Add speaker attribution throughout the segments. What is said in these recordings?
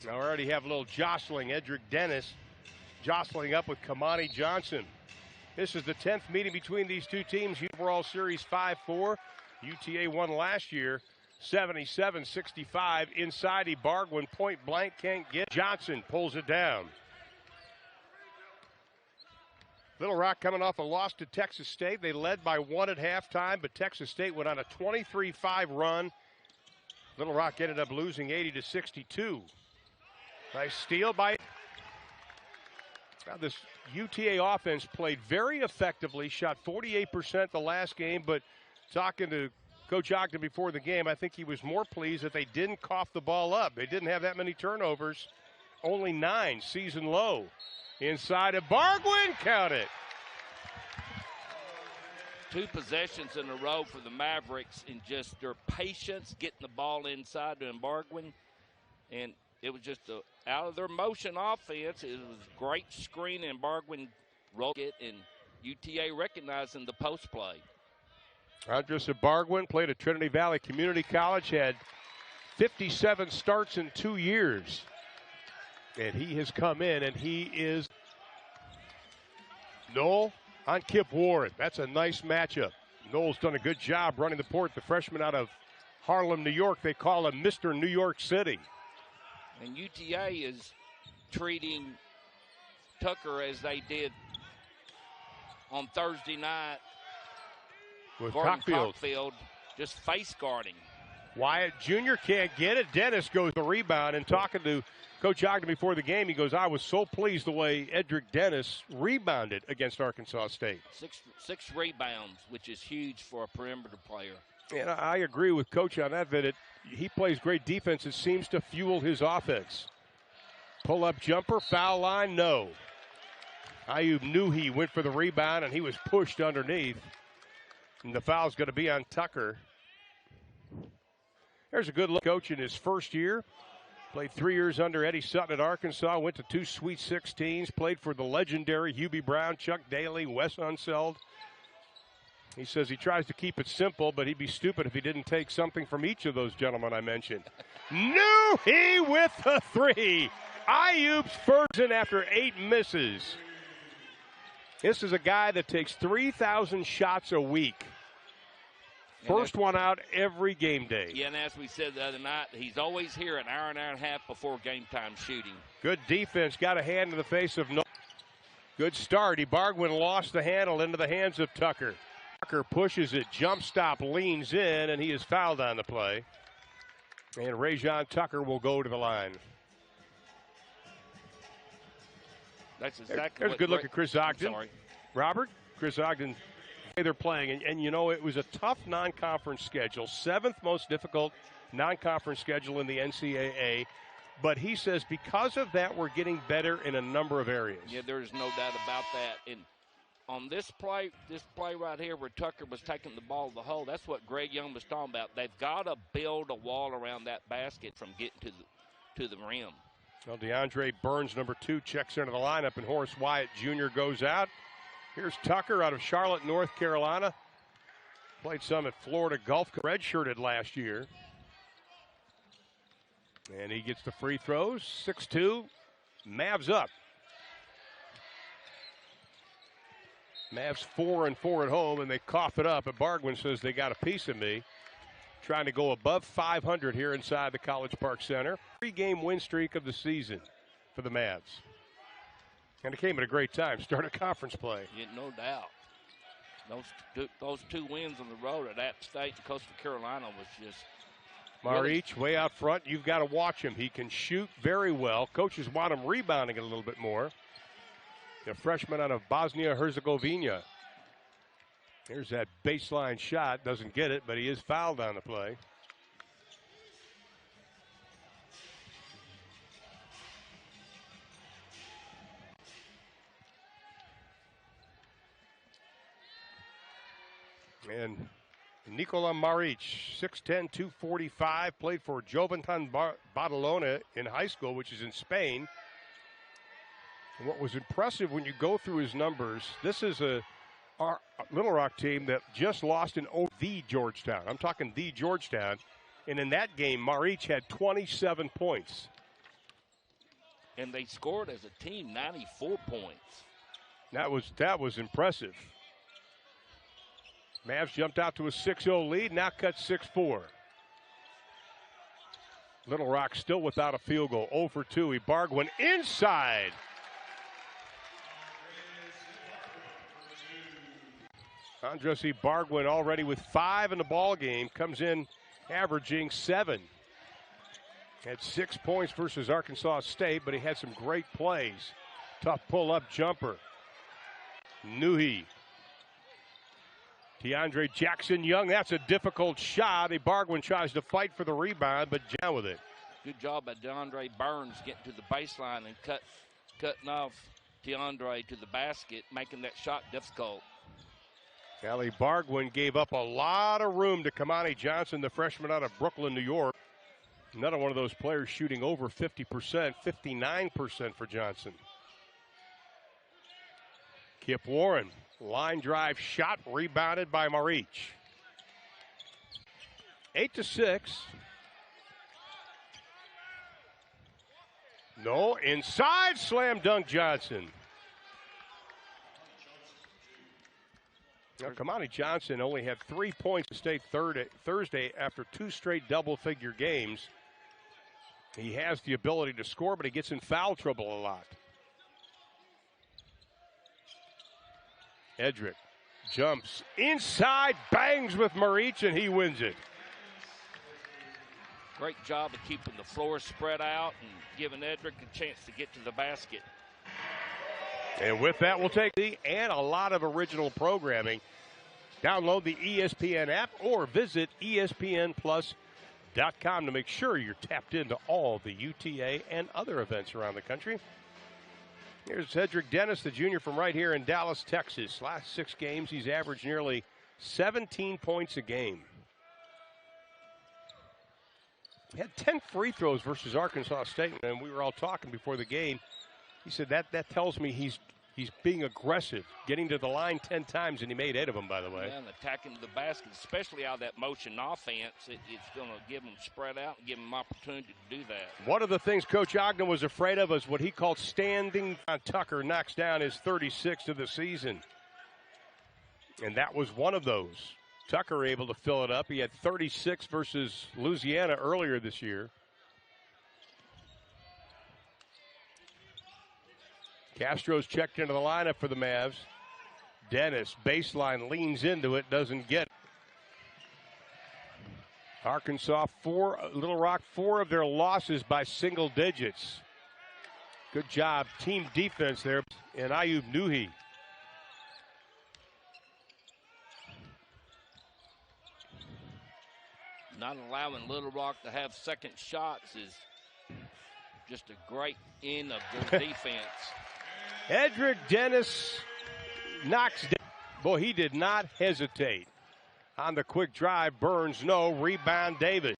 Speaker 1: I already have a little jostling. Edric Dennis jostling up with Kamani Johnson. This is the 10th meeting between these two teams. Overall series 5-4. UTA won last year 77-65. Inside Ibargüen, point blank, can't get. Johnson pulls it down. Little Rock coming off a loss to Texas State. They led by 1 at halftime, but Texas State went on a 23-5 run. Little Rock ended up losing 80-62. Nice steal by. Now this UTA offense played very effectively, shot 48% the last game, but talking to Coach Ogden before the game, I think he was more pleased that they didn't cough the ball up. They didn't have that many turnovers, only 9, season low. Inside of Ibargüen, count it.
Speaker 2: 2 possessions in a row for the Mavericks in just their patience getting the ball inside to Ibargüen. And it was just out of their motion offense. It was great screen, and Ibargüen rolled it, and UTA recognizing the post play.
Speaker 1: Andres Ibargüen played at Trinity Valley Community College, had 57 starts in 2 years. And he has come in, and he is Noel on Kip Ward. That's a nice matchup. Noel's done a good job running the point. The freshman out of Harlem, New York, they call him Mr. New York City.
Speaker 2: And UTA is treating Tucker as they did on Thursday night
Speaker 1: with
Speaker 2: Cockfield, just face guarding.
Speaker 1: Wyatt Jr. can't get it. Dennis goes the rebound, and talking to Coach Ogden before the game, he goes, I was so pleased the way Edric Dennis rebounded against Arkansas State.
Speaker 2: Six rebounds, which is huge for a perimeter player.
Speaker 1: And I agree with Coach on that, he plays great defense. It seems to fuel his offense. Pull-up jumper, foul line, no. Ayub knew he went for the rebound, and he was pushed underneath. And the foul's going to be on Tucker. There's a good look. Coach in his first year. Played 3 years under Eddie Sutton at Arkansas. Went to 2 Sweet 16s. Played for the legendary Hubie Brown, Chuck Daly, Wes Unseld. He says he tries to keep it simple, but he'd be stupid if he didn't take something from each of those gentlemen I mentioned. Knew he with the 3. Ayub's first in after 8 misses. This is a guy that takes 3,000 shots a week. First one out every game day.
Speaker 2: Yeah, and as we said the other night, he's always here an hour and a half before game time shooting.
Speaker 1: Good defense. Got a hand in the face of no. Good start. Ibargüen lost the handle into the hands of Tucker. Tucker pushes it, jump stop, leans in, and he is fouled on the play. And Rajon Tucker will go to the line.
Speaker 2: That's exactly
Speaker 1: There's a good look at Chris Ogden.
Speaker 2: Sorry.
Speaker 1: Robert, Chris Ogden. They're playing, and you know, it was a tough non-conference schedule, 7th most difficult non-conference schedule in the NCAA, but he says because of that, we're getting better in a number of areas.
Speaker 2: Yeah, there's no doubt about that. And on this play right here where Tucker was taking the ball to the hole, that's what Greg Young was talking about. They've got to build a wall around that basket from getting to the rim.
Speaker 1: Well, DeAndre Burns, number 2, checks into the lineup, and Horace Wyatt Jr. goes out. Here's Tucker out of Charlotte, North Carolina. Played some at Florida Gulf, redshirted last year. And he gets the free throws, 6-2, Mavs up. Mavs 4-4 at home, and they cough it up. Ibargüen says they got a piece of me. Trying to go above 500 here inside the College Park Center. 3-game win streak of the season for the Mavs. And it came at a great time. Started conference play.
Speaker 2: Yeah, no doubt. Those 2 wins on the road at App State and Coastal Carolina was just.
Speaker 1: Marich way out front. You've got to watch him. He can shoot very well. Coaches want him rebounding it a little bit more. The freshman out of Bosnia-Herzegovina. Here's that baseline shot. Doesn't get it, but he is fouled on the play. And Nikola Maric, 6'10", 245, played for Joventan Badalona in high school, which is in Spain. And what was impressive when you go through his numbers, this is our Little Rock team that just lost in the Georgetown. I'm talking the Georgetown. And in that game, Maric had 27 points.
Speaker 2: and they scored as a team 94 points.
Speaker 1: That was impressive. Mavs jumped out to a 6-0 lead, now cut 6-4. Little Rock still without a field goal, 0 for 2. Ibargüen inside. Andres Ibargüen already with 5 in the ball game, comes in averaging 7. Had 6 points versus Arkansas State, but he had some great plays. Tough pull-up jumper. Nuhi. DeAndre Jackson-Young, that's a difficult shot. Ibargüen tries to fight for the rebound, but down with it.
Speaker 2: Good job by DeAndre Burns getting to the baseline and cutting off DeAndre to the basket, making that shot difficult.
Speaker 1: Well, Ibargüen gave up a lot of room to Kamani Johnson, the freshman out of Brooklyn, New York. Another one of those players shooting over 50%, 59% for Johnson. Kip Warren, line drive shot, rebounded by Marich. 8-6. No, inside, slam dunk Johnson. Now, Kamani Johnson only had 3 points to State Thursday after 2 straight double-figure games. He has the ability to score, but he gets in foul trouble a lot. Edric jumps inside, bangs with Marich, and he wins it.
Speaker 2: Great job of keeping the floor spread out and giving Edric a chance to get to the basket.
Speaker 1: And with that, we'll take and a lot of original programming. Download the ESPN app or visit ESPNplus.com to make sure you're tapped into all the UTA and other events around the country. Here's Edric Dennis, the junior from right here in Dallas, Texas. Last 6 games, he's averaged nearly 17 points a game. He had 10 free throws versus Arkansas State, and we were all talking before the game. He said that tells me he's being aggressive, getting to the line 10 times, and he made 8 of them, by the way.
Speaker 2: Yeah, and attacking the basket, especially out of that motion offense, it's going to give them spread out and give them opportunity to do that.
Speaker 1: One of the things Coach Ogden was afraid of is what he called standing. Tucker knocks down his 36th of the season, and that was one of those. Tucker able to fill it up. He had 36 versus Louisiana earlier this year. Castro's checked into the lineup for the Mavs. Dennis, baseline, leans into it, doesn't get it. Arkansas, Little Rock, 4 of their losses by single digits. Good job, team defense there. And Ayub Nuhi.
Speaker 2: Not allowing Little Rock to have second shots is just a great end of their defense.
Speaker 1: Edric Dennis knocks down. Boy, he did not hesitate. On the quick drive, Burns, no. Rebound, David.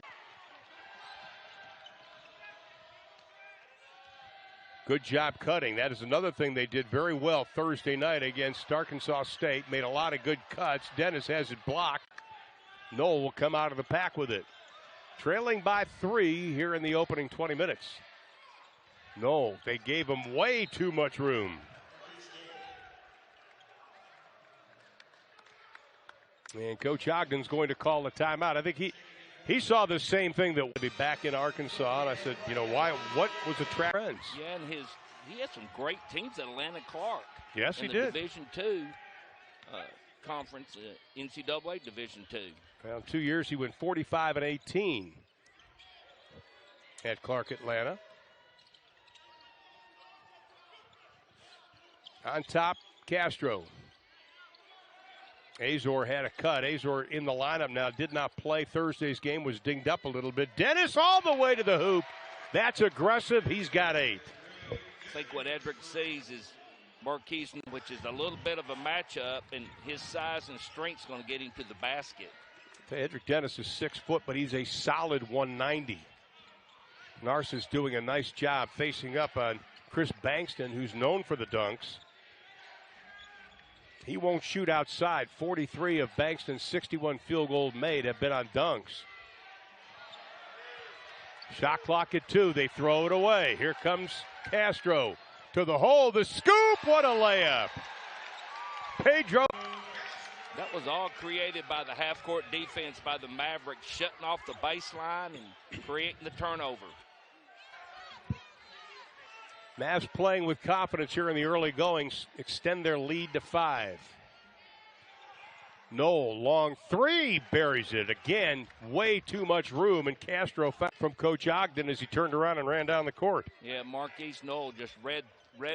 Speaker 1: Good job cutting. That is another thing they did very well Thursday night against Arkansas State. Made a lot of good cuts. Dennis has it blocked. Noel will come out of the pack with it. Trailing by 3 here in the opening 20 minutes. No, they gave him way too much room. And Coach Ogden's going to call a timeout. I think he saw the same thing that would be back in Arkansas. And I said, why? What was the track trends?
Speaker 2: Yeah, and he had some great teams at Atlanta Clark.
Speaker 1: Yes, he
Speaker 2: in
Speaker 1: did.
Speaker 2: the Division II conference, NCAA Division II.
Speaker 1: Well, 2 years he went 45-18 at Clark Atlanta. On top, Castro. Azor had a cut. Azor in the lineup now, did not play Thursday's game, was dinged up a little bit. Dennis all the way to the hoop. That's aggressive. He's got 8.
Speaker 2: I think what Edric sees is Marquise, which is a little bit of a matchup, and his size and strength is going to get him to the basket.
Speaker 1: Edric Dennis is 6 foot, but he's a solid 190. Narcissus doing a nice job facing up on Chris Bankston, who's known for the dunks. He won't shoot outside. 43 of Bankston's 61 field goals made have been on dunks. Shot clock at 2. They throw it away. Here comes Castro to the hole. The scoop. What a layup. Pedro.
Speaker 2: That was all created by the half-court defense by the Mavericks, shutting off the baseline and creating the turnover.
Speaker 1: Mavs playing with confidence here in the early goings, extend their lead to 5. Knoll, long 3, buries it. Again, way too much room, and Castro found from Coach Ogden as he turned around and ran down the court.
Speaker 2: Yeah, Marquise Knoll just read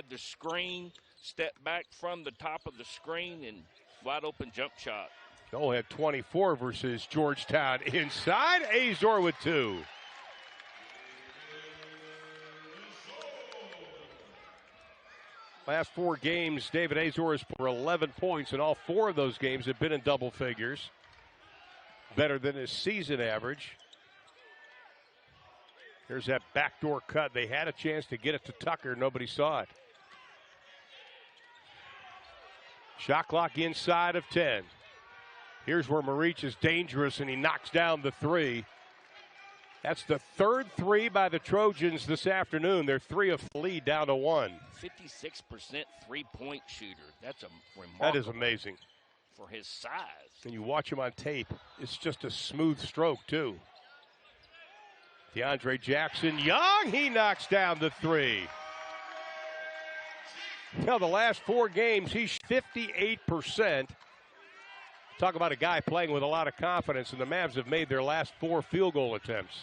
Speaker 2: the screen, stepped back from the top of the screen, and wide open jump shot.
Speaker 1: Knoll had 24 versus Georgetown. Inside, Azor with 2. Last 4 games, David Azor has for 11 points, and all 4 of those games have been in double figures. Better than his season average. Here's that backdoor cut. They had a chance to get it to Tucker. Nobody saw it. Shot clock inside of 10. Here's where Marich is dangerous, and he knocks down the 3. That's the 3rd 3 by the Trojans this afternoon. They're 3 of the lead down to 1.
Speaker 2: 56% three-point shooter. That's a remarkable.
Speaker 1: That is amazing.
Speaker 2: For his size.
Speaker 1: And you watch him on tape, it's just a smooth stroke, too. DeAndre Jackson Young, he knocks down the 3. Now, the last 4 games, he's 58%. Talk about a guy playing with a lot of confidence, and the Mavs have made their last 4 field goal attempts.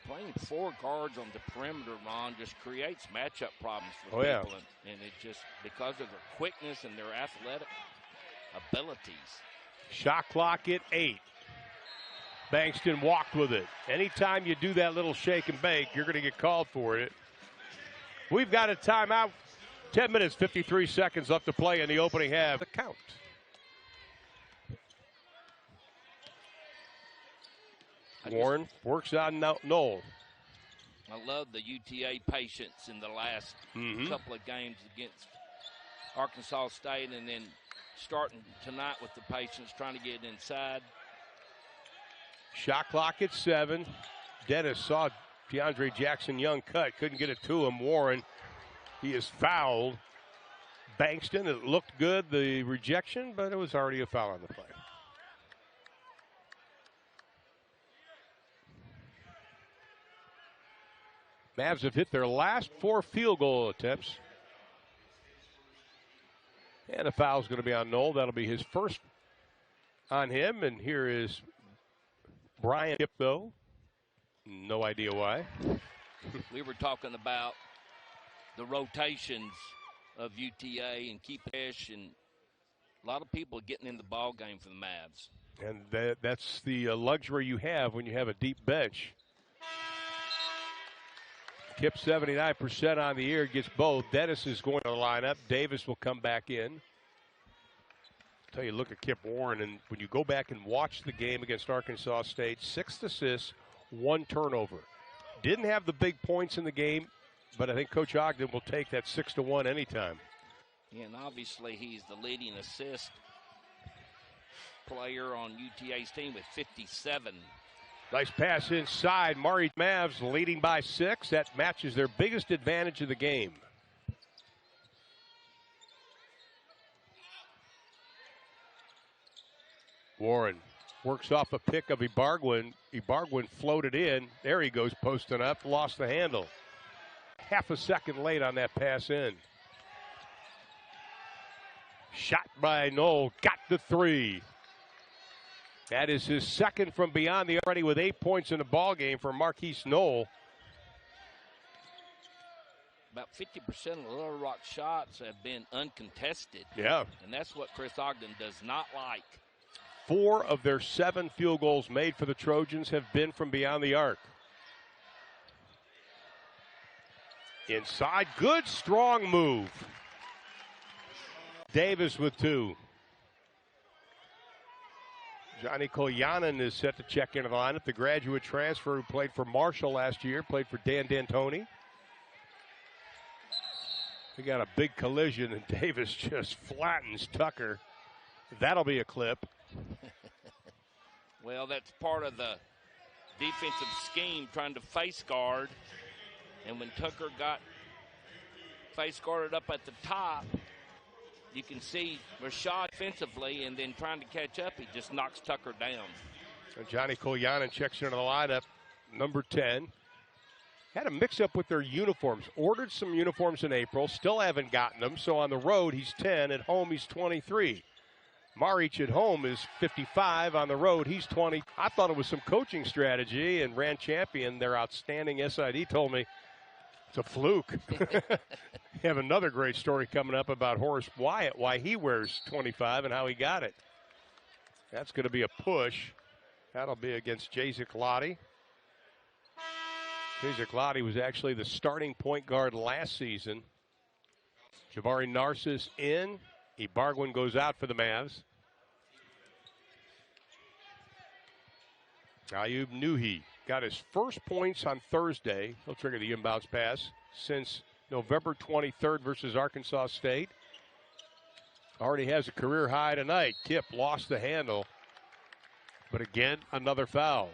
Speaker 2: Playing 4 guards on the perimeter, Ron, just creates matchup problems for people. And it just, because of their quickness and their athletic abilities.
Speaker 1: Shot clock at 8. Bankston walked with it. Anytime you do that little shake and bake, you're going to get called for it. We've got a timeout. 10 minutes, 53 seconds left to play in the opening half. The count. Warren works on Knoll.
Speaker 2: I love the UTA patience in the last couple of games against Arkansas State, and then starting tonight with the patience, trying to get inside.
Speaker 1: Shot clock at 7. Dennis saw DeAndre Jackson Young cut, couldn't get it to him. Warren, he is fouled. Bankston, it looked good, the rejection, but it was already a foul on the play. Mavs have hit their last 4 field goal attempts. And a foul is going to be on Knoll. That'll be his first on him. And here is Brian Kip, though. No idea why.
Speaker 2: We were talking about the rotations of UTA and keep fish, and a lot of people getting in the ball game for the Mavs.
Speaker 1: And that's the luxury you have when you have a deep bench. Kip 79% on the year, gets both. Dennis is going to the lineup. Davis will come back in. I'll tell you, look at Kip Warren, and when you go back and watch the game against Arkansas State, 6 assists, 1 turnover. Didn't have the big points in the game, but I think Coach Ogden will take that 6-1 anytime.
Speaker 2: Yeah, and obviously he's the leading assist player on UTA's team with 57.
Speaker 1: Nice pass inside. Murray Mavs leading by 6. That matches their biggest advantage of the game. Warren works off a pick of Ibargüen. Ibargüen floated in. There he goes, posting up. Lost the handle. Half a second late on that pass in. Shot by Knoll. Got the 3. That is his second from beyond the already with 8 points in the ball game for Marquise Knoll.
Speaker 2: About 50% of Little Rock shots have been uncontested.
Speaker 1: Yeah.
Speaker 2: And that's what Chris Ogden does not like.
Speaker 1: 4 of their 7 field goals made for the Trojans have been from beyond the arc. Inside, good, strong move. Davis with 2. Johnny Kolyanin is set to check into the lineup. The graduate transfer who played for Marshall last year, played for Dan D'Antoni. We got a big collision, and Davis just flattens Tucker. That'll be a clip.
Speaker 2: Well, that's part of the defensive scheme trying to face guard. And when Tucker got face guarded up at the top, you can see Rashad defensively, and then trying to catch up, he just knocks Tucker down.
Speaker 1: So Johnny Kolyanin checks into the lineup, number 10. Had a mix-up with their uniforms. Ordered some uniforms in April, still haven't gotten them. So on the road, he's 10. At home, he's 23. Maric at home is 55. On the road, he's 20. I thought it was some coaching strategy, and Rand Champion, their outstanding SID, told me it's a fluke. We have another great story coming up about Horace Wyatt, why he wears 25 and how he got it. That's going to be a push. That'll be against Jacek Lottie. Jacek Lottie was actually the starting point guard last season. Jabari Narcisse in. Ibargüen goes out for the Mavs. Ayub Nuhi got his first points on Thursday. He'll trigger the inbounds pass since November 23rd versus Arkansas State. Already has a career high tonight. Kip lost the handle. But again, another foul.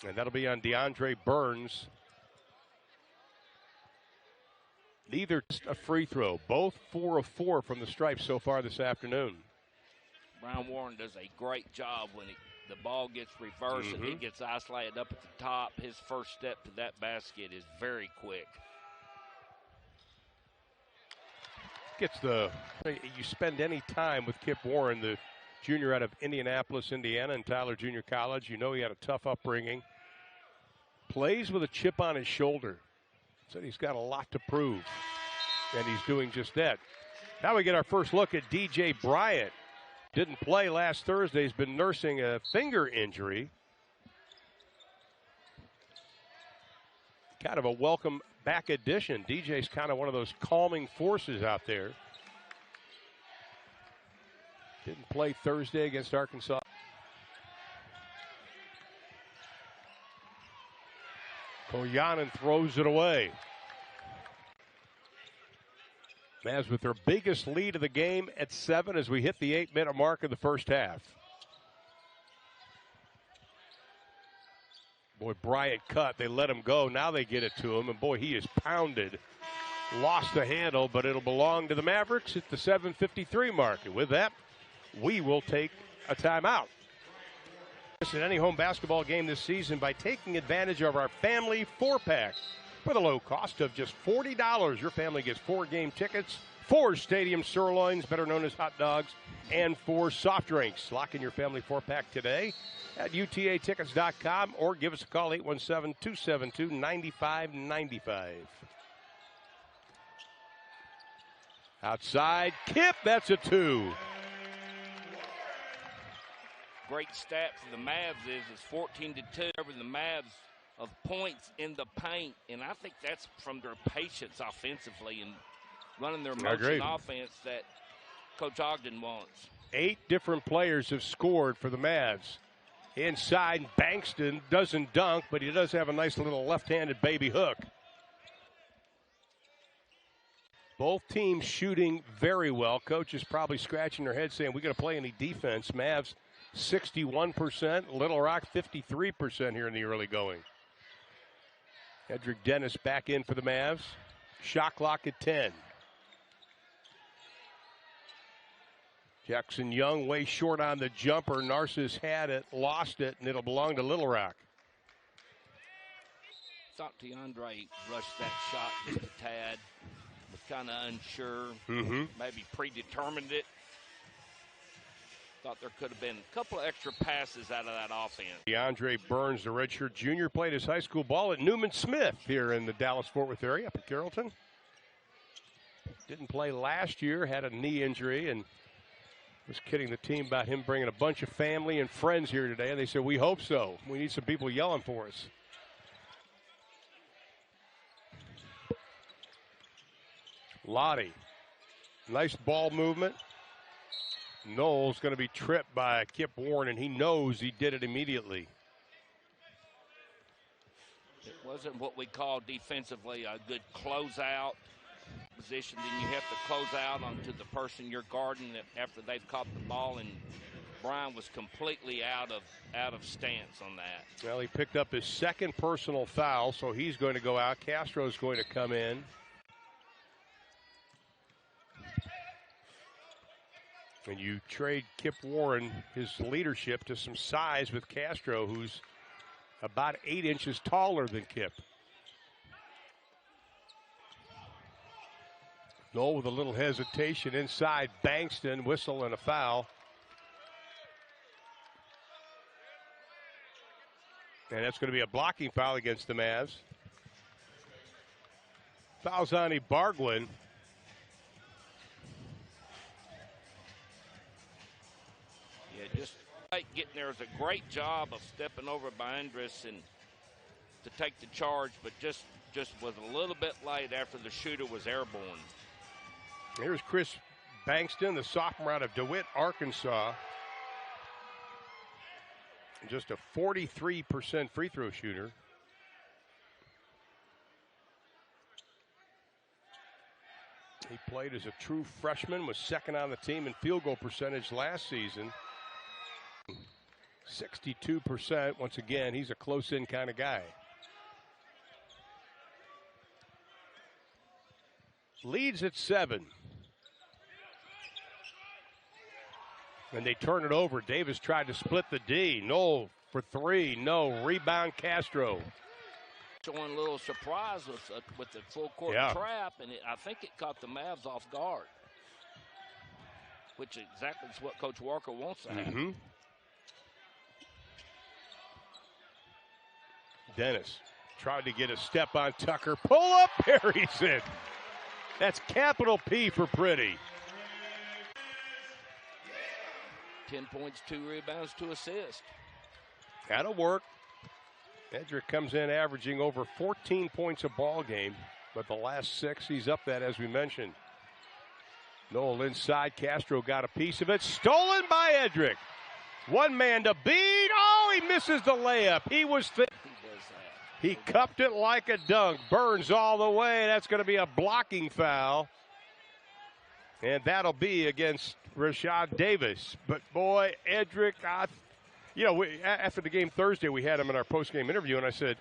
Speaker 1: And that'll be on DeAndre Burns. Neither a free throw. Both 4 of 4 from the stripe so far this afternoon.
Speaker 2: Brian Warren does a great job when the ball gets reversed and he gets isolated up at the top. His first step to that basket is very quick.
Speaker 1: You spend any time with Kip Warren, the junior out of Indianapolis, Indiana, and Tyler Junior College. You know he had a tough upbringing. Plays with a chip on his shoulder. Said he's got a lot to prove, and he's doing just that. Now we get our first look at DJ Bryant. Didn't play last Thursday. He's been nursing a finger injury. Kind of a welcome back addition. DJ's kind of one of those calming forces out there. Didn't play Thursday against Arkansas. Kolyanin throws it away. Mavs with their biggest lead of the game at 7 as we hit the 8-minute mark of the first half. Boy, Bryant cut. They let him go. Now they get it to him. And boy, he is pounded. Lost the handle, but it'll belong to the Mavericks at the 7:53 mark. And with that, we will take a timeout. In any home basketball game this season by taking advantage of our family 4-pack. For the low cost of just $40, your family gets 4 game tickets, 4 stadium sirloins, better known as hot dogs, and 4 soft drinks. Lock in your family 4-pack today at utatickets.com or give us a call, 817-272-9595. Outside, Kip, that's a 2.
Speaker 2: Great stat for the Mavs is 14-2 over the Mavs of points in the paint, and I think that's from their patience offensively and running their motion offense that Coach Ogden wants.
Speaker 1: 8 different players have scored for the Mavs. Inside, Bankston doesn't dunk, but he does have a nice little left-handed baby hook. Both teams shooting very well. Coach is probably scratching their head saying, we got to play any defense. Mavs 61%, Little Rock 53% here in the early going. Edric Dennis back in for the Mavs. Shot clock at 10. Jackson Young way short on the jumper. Narcisse had it, lost it, and it'll belong to Little Rock.
Speaker 2: Thought DeAndre rushed that shot just a tad. Was kind of unsure. Maybe predetermined it. Thought there could have been a couple of extra passes out of that offense.
Speaker 1: DeAndre Burns, the redshirt junior, played his high school ball at Newman Smith here in the Dallas-Fort Worth area up at Carrollton. Didn't play last year, had a knee injury, and was kidding the team about him bringing a bunch of family and friends here today. And they said, we hope so. We need some people yelling for us. Lottie, nice ball movement. Knowles going to be tripped by Kip Warren, and he knows he did it immediately.
Speaker 2: It wasn't what we call defensively a good closeout position. Then you have to close out onto the person you're guarding after they've caught the ball and Brian was completely out of stance on that.
Speaker 1: Well, he picked up his second personal foul, so he's going to go out. Castro's going to come in. And you trade Kip Warren, his leadership, to some size with Castro, who's about 8 inches taller than Kip. Noel with a little hesitation inside. Bankston, whistle and a foul. And that's going to be a blocking foul against the Mavs. Fouls on Ibargüen.
Speaker 2: Yeah, just getting there was a great job of stepping over by Andrus and to take the charge, but just was a little bit late after the shooter was airborne.
Speaker 1: Here's Chris Bankston, the sophomore out of DeWitt, Arkansas. Just a 43% free throw shooter. He played as a true freshman, was second on the team in field goal percentage last season. 62%. Once again, he's a close-in kind of guy. Leads at 7. And they turn it over. Davis tried to split the D. No for 3. No. Rebound Castro.
Speaker 2: Showing a little surprise with the full court trap, and I think it caught the Mavs off guard, which exactly is what Coach Walker wants to have.
Speaker 1: Dennis tried to get a step on Tucker. Pull up, buries it. That's capital P for pretty.
Speaker 2: 10 points, 2 rebounds, 2 assists.
Speaker 1: That'll work. Edric comes in averaging over 14 points a ball game, but the last 6 he's up that, as we mentioned. Noel inside. Castro got a piece of it. Stolen by Edric. One man to beat. Oh, he misses the layup. He was thick. He cupped it like a dunk. Burns all the way. That's going to be a blocking foul. And that'll be against Rashad Davis. But, boy, Edric, after the game Thursday, we had him in our post-game interview, and I said,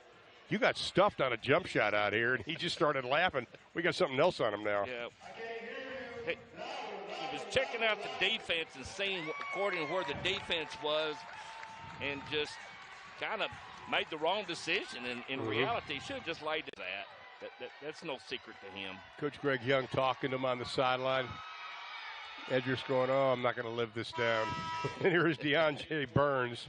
Speaker 1: you got stuffed on a jump shot out here. And he just started laughing. We got something else on him now.
Speaker 2: Yeah. He was checking out the defense and seeing according to where the defense was and just kind of made the wrong decision. And in reality, he should have just laid to that. That's no secret to him.
Speaker 1: Coach Greg Young talking to him on the sideline. Edric's going, oh, I'm not going to live this down. And here's DeAndre Burns,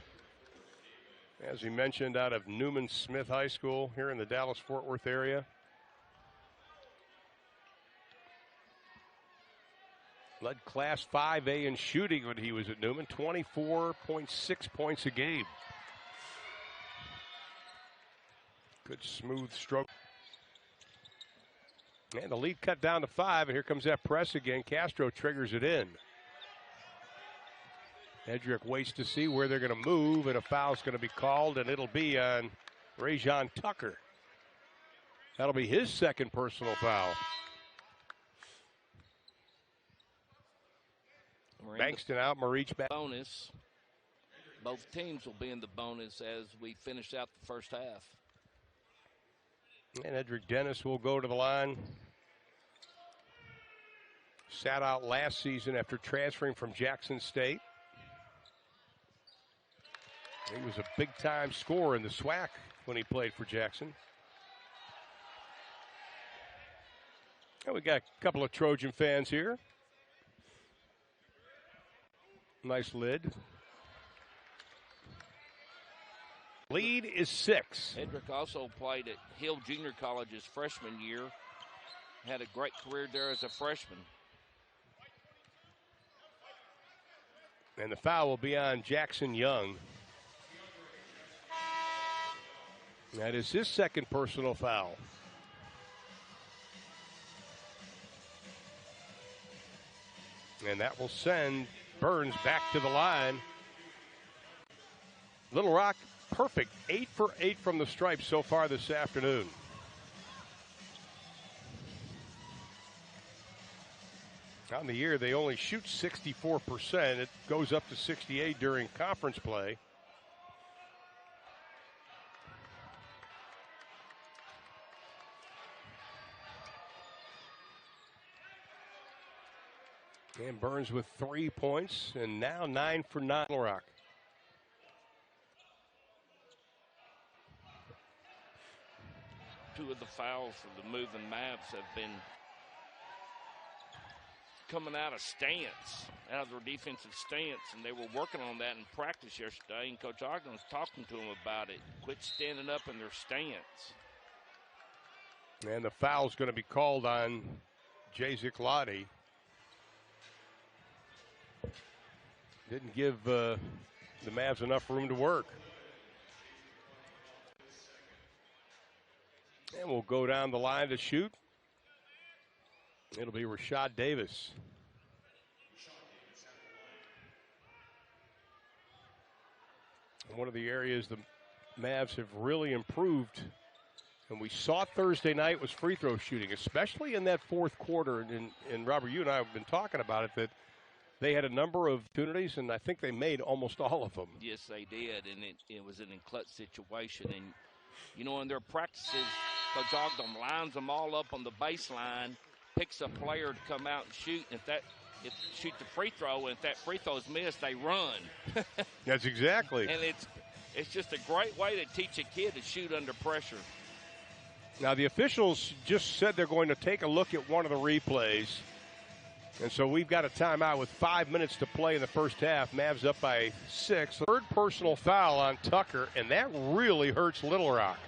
Speaker 1: as we mentioned, out of Newman Smith High School here in the Dallas-Fort Worth area. Led Class 5A in shooting when he was at Newman, 24.6 points a game. Good smooth stroke. And the lead cut down to 5, and here comes that press again. Castro triggers it in. Edric waits to see where they're going to move, and a foul's going to be called, and it'll be on Rajon Tucker. That'll be his second personal foul. Bankston out, Marich back.
Speaker 2: Bonus. Both teams will be in the bonus as we finish out the first half.
Speaker 1: And Edric Dennis will go to the line. Sat out last season after transferring from Jackson State. He was a big-time scorer in the SWAC when he played for Jackson. And we got a couple of Trojan fans here. Nice lid. Lead is 6.
Speaker 2: Edric also played at Hill Junior College his freshman year. Had a great career there as a freshman.
Speaker 1: And the foul will be on Jackson Young. That is his second personal foul. And that will send Burns back to the line. Little Rock, perfect. 8 for 8 from the stripe so far this afternoon. On the year, they only shoot 64%. It goes up to 68 during conference play. And Burns with 3 points, and now 9 for Little Rock.
Speaker 2: Two of the fouls for the moving Mavs have been coming out of stance, out of their defensive stance, and they were working on that in practice yesterday, and Coach Ogden was talking to them about it. Quit standing up in their stance.
Speaker 1: And the foul's going to be called on Jay Ziclotti. Didn't give the Mavs enough room to work. And we'll go down the line to shoot. It'll be Rashad Davis. One of the areas the Mavs have really improved, and we saw Thursday night, was free throw shooting, especially in that fourth quarter. And Robert, you and I have been talking about it, that they had a number of opportunities, and I think they made almost all of them.
Speaker 2: Yes, they did, and it was an in-clutch situation. And, you know, in their practices, Coach Ogden lines them all up on the baseline, picks a player to come out and shoot, and shoot the free throw, and if that free throw is missed, they run.
Speaker 1: That's exactly.
Speaker 2: And it's just a great way to teach a kid to shoot under pressure.
Speaker 1: Now, the officials just said they're going to take a look at one of the replays. And so we've got a timeout with 5 minutes to play in the first half. Mavs up by 6. Third personal foul on Tucker, and that really hurts Little Rock.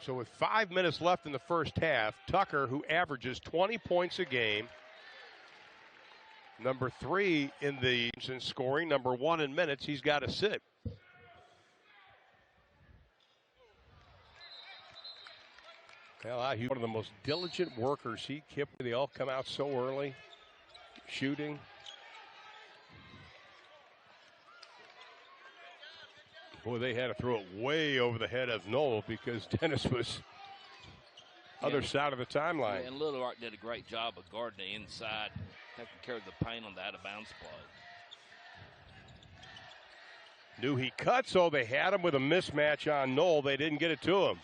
Speaker 1: So with 5 minutes left in the first half, Tucker, who averages 20 points a game, number 3 in scoring, number 1 in minutes, he's got to sit. Well, he's one of the most diligent workers. They all come out so early, shooting. Boy, they had to throw it way over the head of Noel because Dennis was other side of the timeline.
Speaker 2: Yeah, and Little Rock did a great job of guarding the inside, taking care of the paint on the out-of-bounds play.
Speaker 1: He cuts, so they had him with a mismatch on Noel. They didn't get it to him.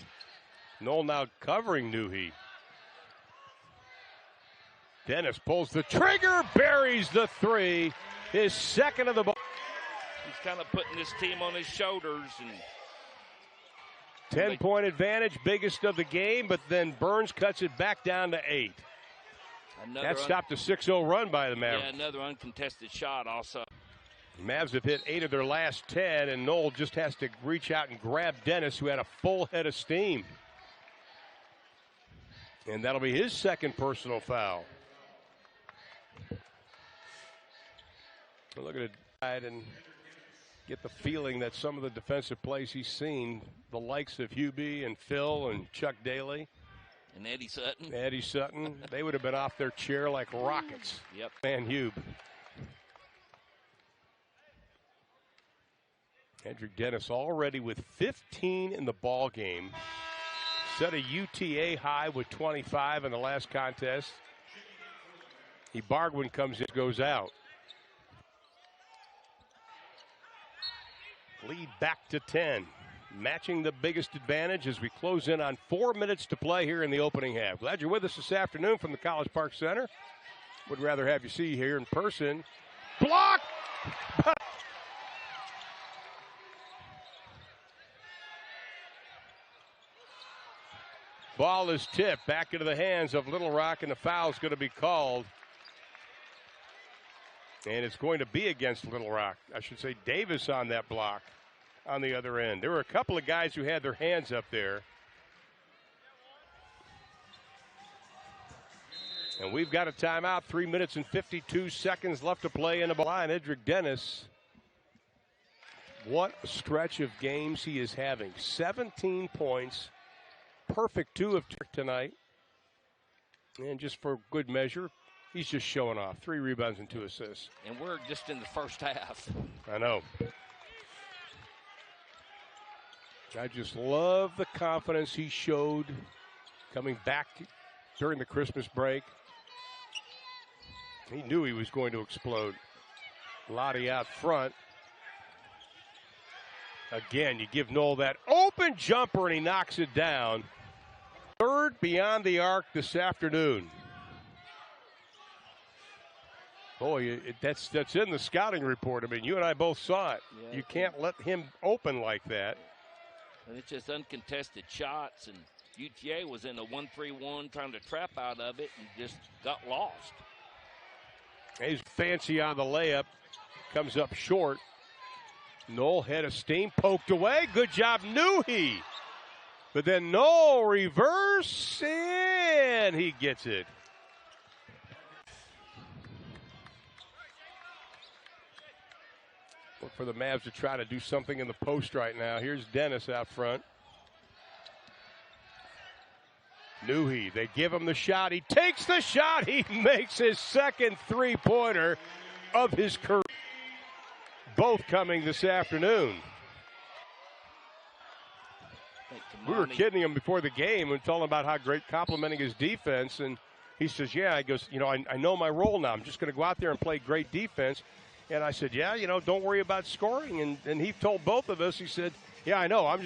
Speaker 1: Noel now covering Newhey. Dennis pulls the trigger, buries the 3, his second of the ball.
Speaker 2: He's kind of putting this team on his shoulders. And
Speaker 1: 10-point advantage, biggest of the game, but then Burns cuts it back down to 8. That stopped a 6-0 run by the Mavericks.
Speaker 2: Yeah, another uncontested shot also.
Speaker 1: Mavs have hit 8 of their last 10, and Noel just has to reach out and grab Dennis, who had a full head of steam. And that'll be his second personal foul. Look at it and get the feeling that some of the defensive plays he's seen, the likes of Hubie and Phil and Chuck Daly.
Speaker 2: And Eddie Sutton.
Speaker 1: They would have been off their chair like rockets.
Speaker 2: Yep.
Speaker 1: And Hube. Edric Dennis already with 15 in the ball game. Set a UTA high with 25 in the last contest. Bargwin comes in, goes out. Lead back to 10. Matching the biggest advantage as we close in on 4 minutes to play here in the opening half. Glad you're with us this afternoon from the College Park Center. Would rather have you see here in person. Block! Ball is tipped back into the hands of Little Rock, and the foul's going to be called. And it's going to be against Little Rock. I should say Davis on that block on the other end. There were a couple of guys who had their hands up there. And we've got a timeout. 3 minutes and 52 seconds left to play in the line. Edric Dennis. What a stretch of games he is having. 17 points. Perfect 2 of tonight. And just for good measure, he's just showing off. 3 rebounds and 2 assists.
Speaker 2: And we're just in the first half.
Speaker 1: I know. I just love the confidence he showed coming back during the Christmas break. He knew he was going to explode. Lottie out front. Again, you give Knoll that open jumper, and he knocks it down. Third beyond the arc this afternoon. Boy, that's in the scouting report. I mean, you and I both saw it. Yeah, you can't let him open like that.
Speaker 2: And it's just uncontested shots, and UTA was in a 1-3-1 trying to trap out of it and just got lost.
Speaker 1: He's fancy on the layup. Comes up short. Knoll head of steam poked away. Good job, Newhey. But then Knoll reverse, and he gets it. Look for the Mavs to try to do something in the post right now. Here's Dennis out front. Newhey, they give him the shot. He takes the shot. He makes his second three-pointer of his career. Both coming this afternoon. We were kidding him before the game and telling him about how great, complimenting his defense. And he says, yeah, he goes, I know my role now. I'm just going to go out there and play great defense. And I said, yeah, don't worry about scoring. And he told both of us, he said, yeah, I know.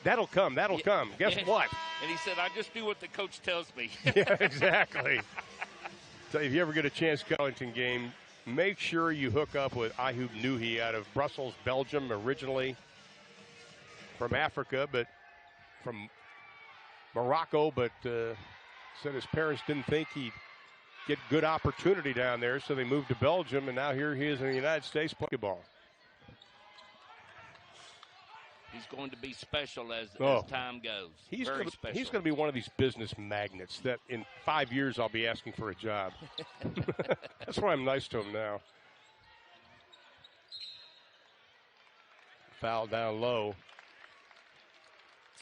Speaker 1: That'll come. Guess what?
Speaker 2: And he said, I just do what the coach tells me.
Speaker 1: Yeah, exactly. So if you ever get a chance to go Arlington game, make sure you hook up with Ayoub Newhey out of Brussels, Belgium, originally from Africa, but from Morocco, but said his parents didn't think he'd get good opportunity down there, so they moved to Belgium, and now here he is in the United States playing ball.
Speaker 2: He's going to be special as time goes.
Speaker 1: He's going to be one of these business magnets that in 5 years I'll be asking for a job. That's why I'm nice to him now. Foul down low.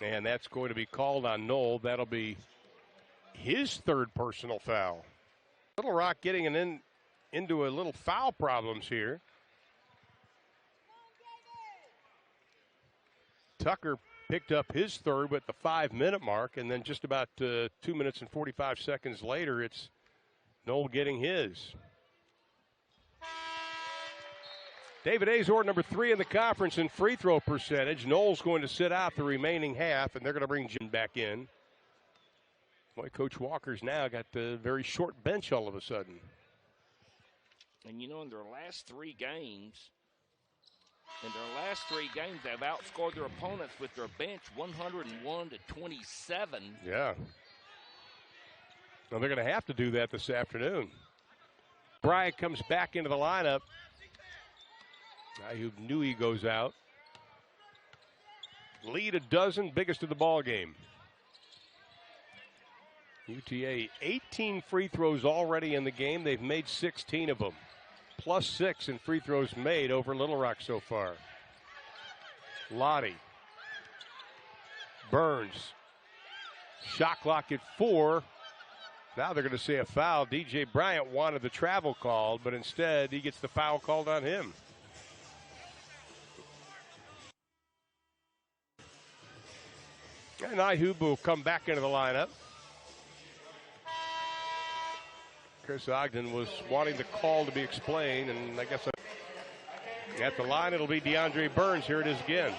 Speaker 1: And that's going to be called on Knoll. That'll be his third personal foul. Little Rock getting into a little foul problems here. Tucker picked up his third at the 5-minute mark, and then just about 2 minutes and 45 seconds later, it's Knoll getting his. David Azor, number 3 in the conference in free throw percentage. Knoll's going to sit out the remaining half, and they're going to bring Jim back in. Boy, Coach Walker's now got the very short bench all of a sudden.
Speaker 2: And, in their last 3 games, they've outscored their opponents with their bench 101-27.
Speaker 1: Yeah. Well, they're going to have to do that this afternoon. Bryant comes back into the lineup. Ayoub Newhey goes out. Lead a dozen, biggest of the ball game. UTA 18 free throws already in the game. They've made 16 of them. +6 in free throws made over Little Rock so far. Lottie. Burns. Shot clock at 4. Now they're going to say a foul. DJ Bryant wanted the travel called, but instead he gets the foul called on him. And Ayoub will come back into the lineup. Chris Ogden was wanting the call to be explained, and I guess at the line it'll be DeAndre Burns. Here it is again.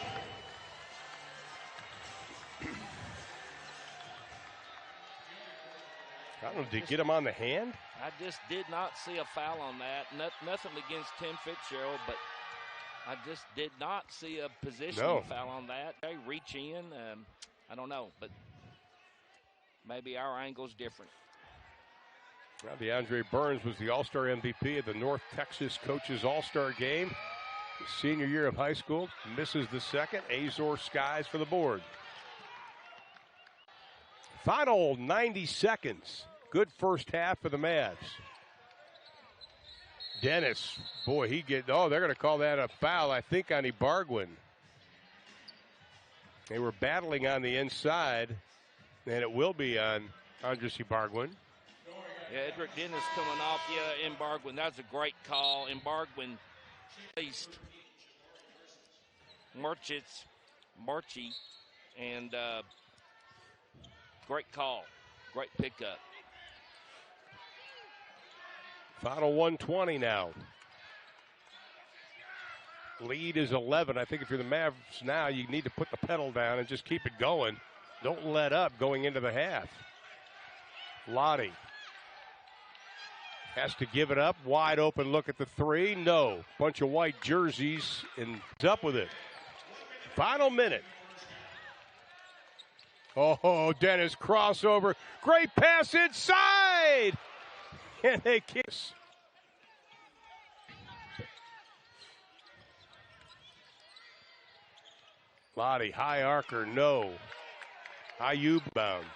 Speaker 1: I don't know, did he get him on the hand?
Speaker 2: I just did not see a foul on that. Nothing against Tim Fitzgerald, but I just did not see a positional foul on that. They reach in. I don't know, but maybe our angle's different.
Speaker 1: Now, DeAndre Burns was the All-Star MVP of the North Texas Coaches All-Star Game. His senior year of high school, misses the second. Azor skies for the board. Final 90 seconds. Good first half for the Mavs. Dennis, boy, they're going to call that a foul, I think, on Ibargüen. They were battling on the inside, and it will be on Andres Ibargüen.
Speaker 2: Yeah, Edric Dennis coming off. Yeah, Ibargüen. That's a great call. Ibargüen faced Marchi, and great call. Great pickup.
Speaker 1: Final 120 now. Lead is 11. I think if you're the Mavs now, you need to put the pedal down and just keep it going. Don't let up going into the half. Lottie has to give it up. Wide open look at the three. No. Bunch of white jerseys and up with it. Final minute. Oh, Dennis crossover. Great pass inside. And they kiss. Lottie, high arcer, no. Ayub bound.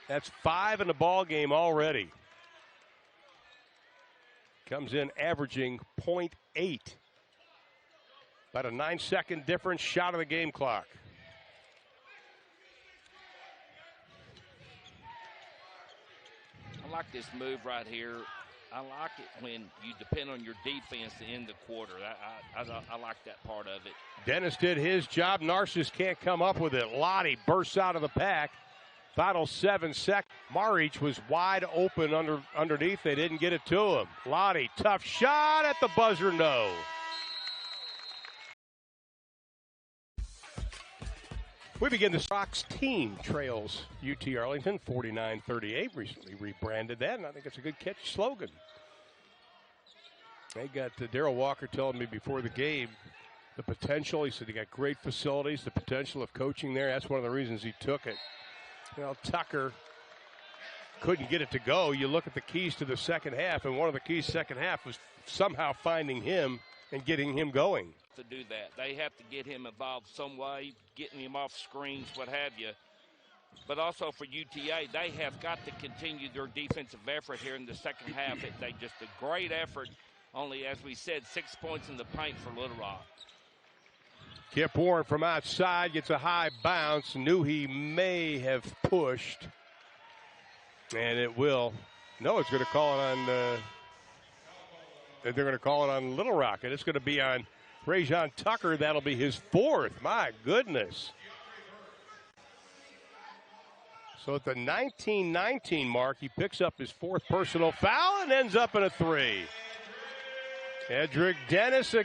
Speaker 1: That's 5 in the ball game already. Comes in averaging .8. About a 9-second difference, shot of the game clock.
Speaker 2: I like this move right here. I like it when you depend on your defense to end the quarter. I like that part of it.
Speaker 1: Dennis did his job. Narcissus can't come up with it. Lottie bursts out of the pack. Final 7 seconds. Maric was wide open underneath. They didn't get it to him. Lottie, tough shot at the buzzer, no. We begin the Sox team trails UT Arlington 49-38. Recently rebranded that, and I think it's a good catch slogan. They got Darrell Walker telling me before the game the potential. He said he got great facilities, the potential of coaching there. That's one of the reasons he took it. You know, Tucker couldn't get it to go. You look at the keys to the second half, and one of the keys second half was somehow finding him and getting him going.
Speaker 2: To do that, they have to get him involved some way, getting him off screens, what have you. But also for UTA, they have got to continue their defensive effort here in the second half. They just a great effort. Only, as we said, 6 points in the paint for Little Rock.
Speaker 1: Kip Warren from outside gets a high bounce. Knew he may have pushed. And it will. No, it's going to call it on. They're going to call it on Little Rock. And it's going to be on Rajon Tucker. That'll be his 4th. My goodness. So at the 19-19 mark, he picks up his 4th personal foul and ends up in a 3. Edric Dennis.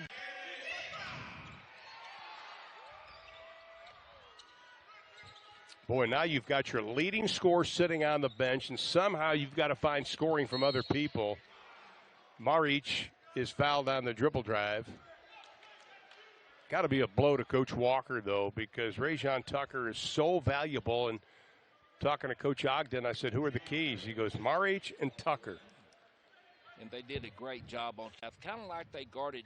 Speaker 1: Boy, now you've got your leading scorer sitting on the bench, and somehow you've got to find scoring from other people. Maric is fouled on the dribble drive. Got to be a blow to Coach Walker, though, because Rajon Tucker is so valuable. And talking to Coach Ogden, I said, who are the keys? He goes, Maric and Tucker.
Speaker 2: And they did a great job on that. Kind of like they guarded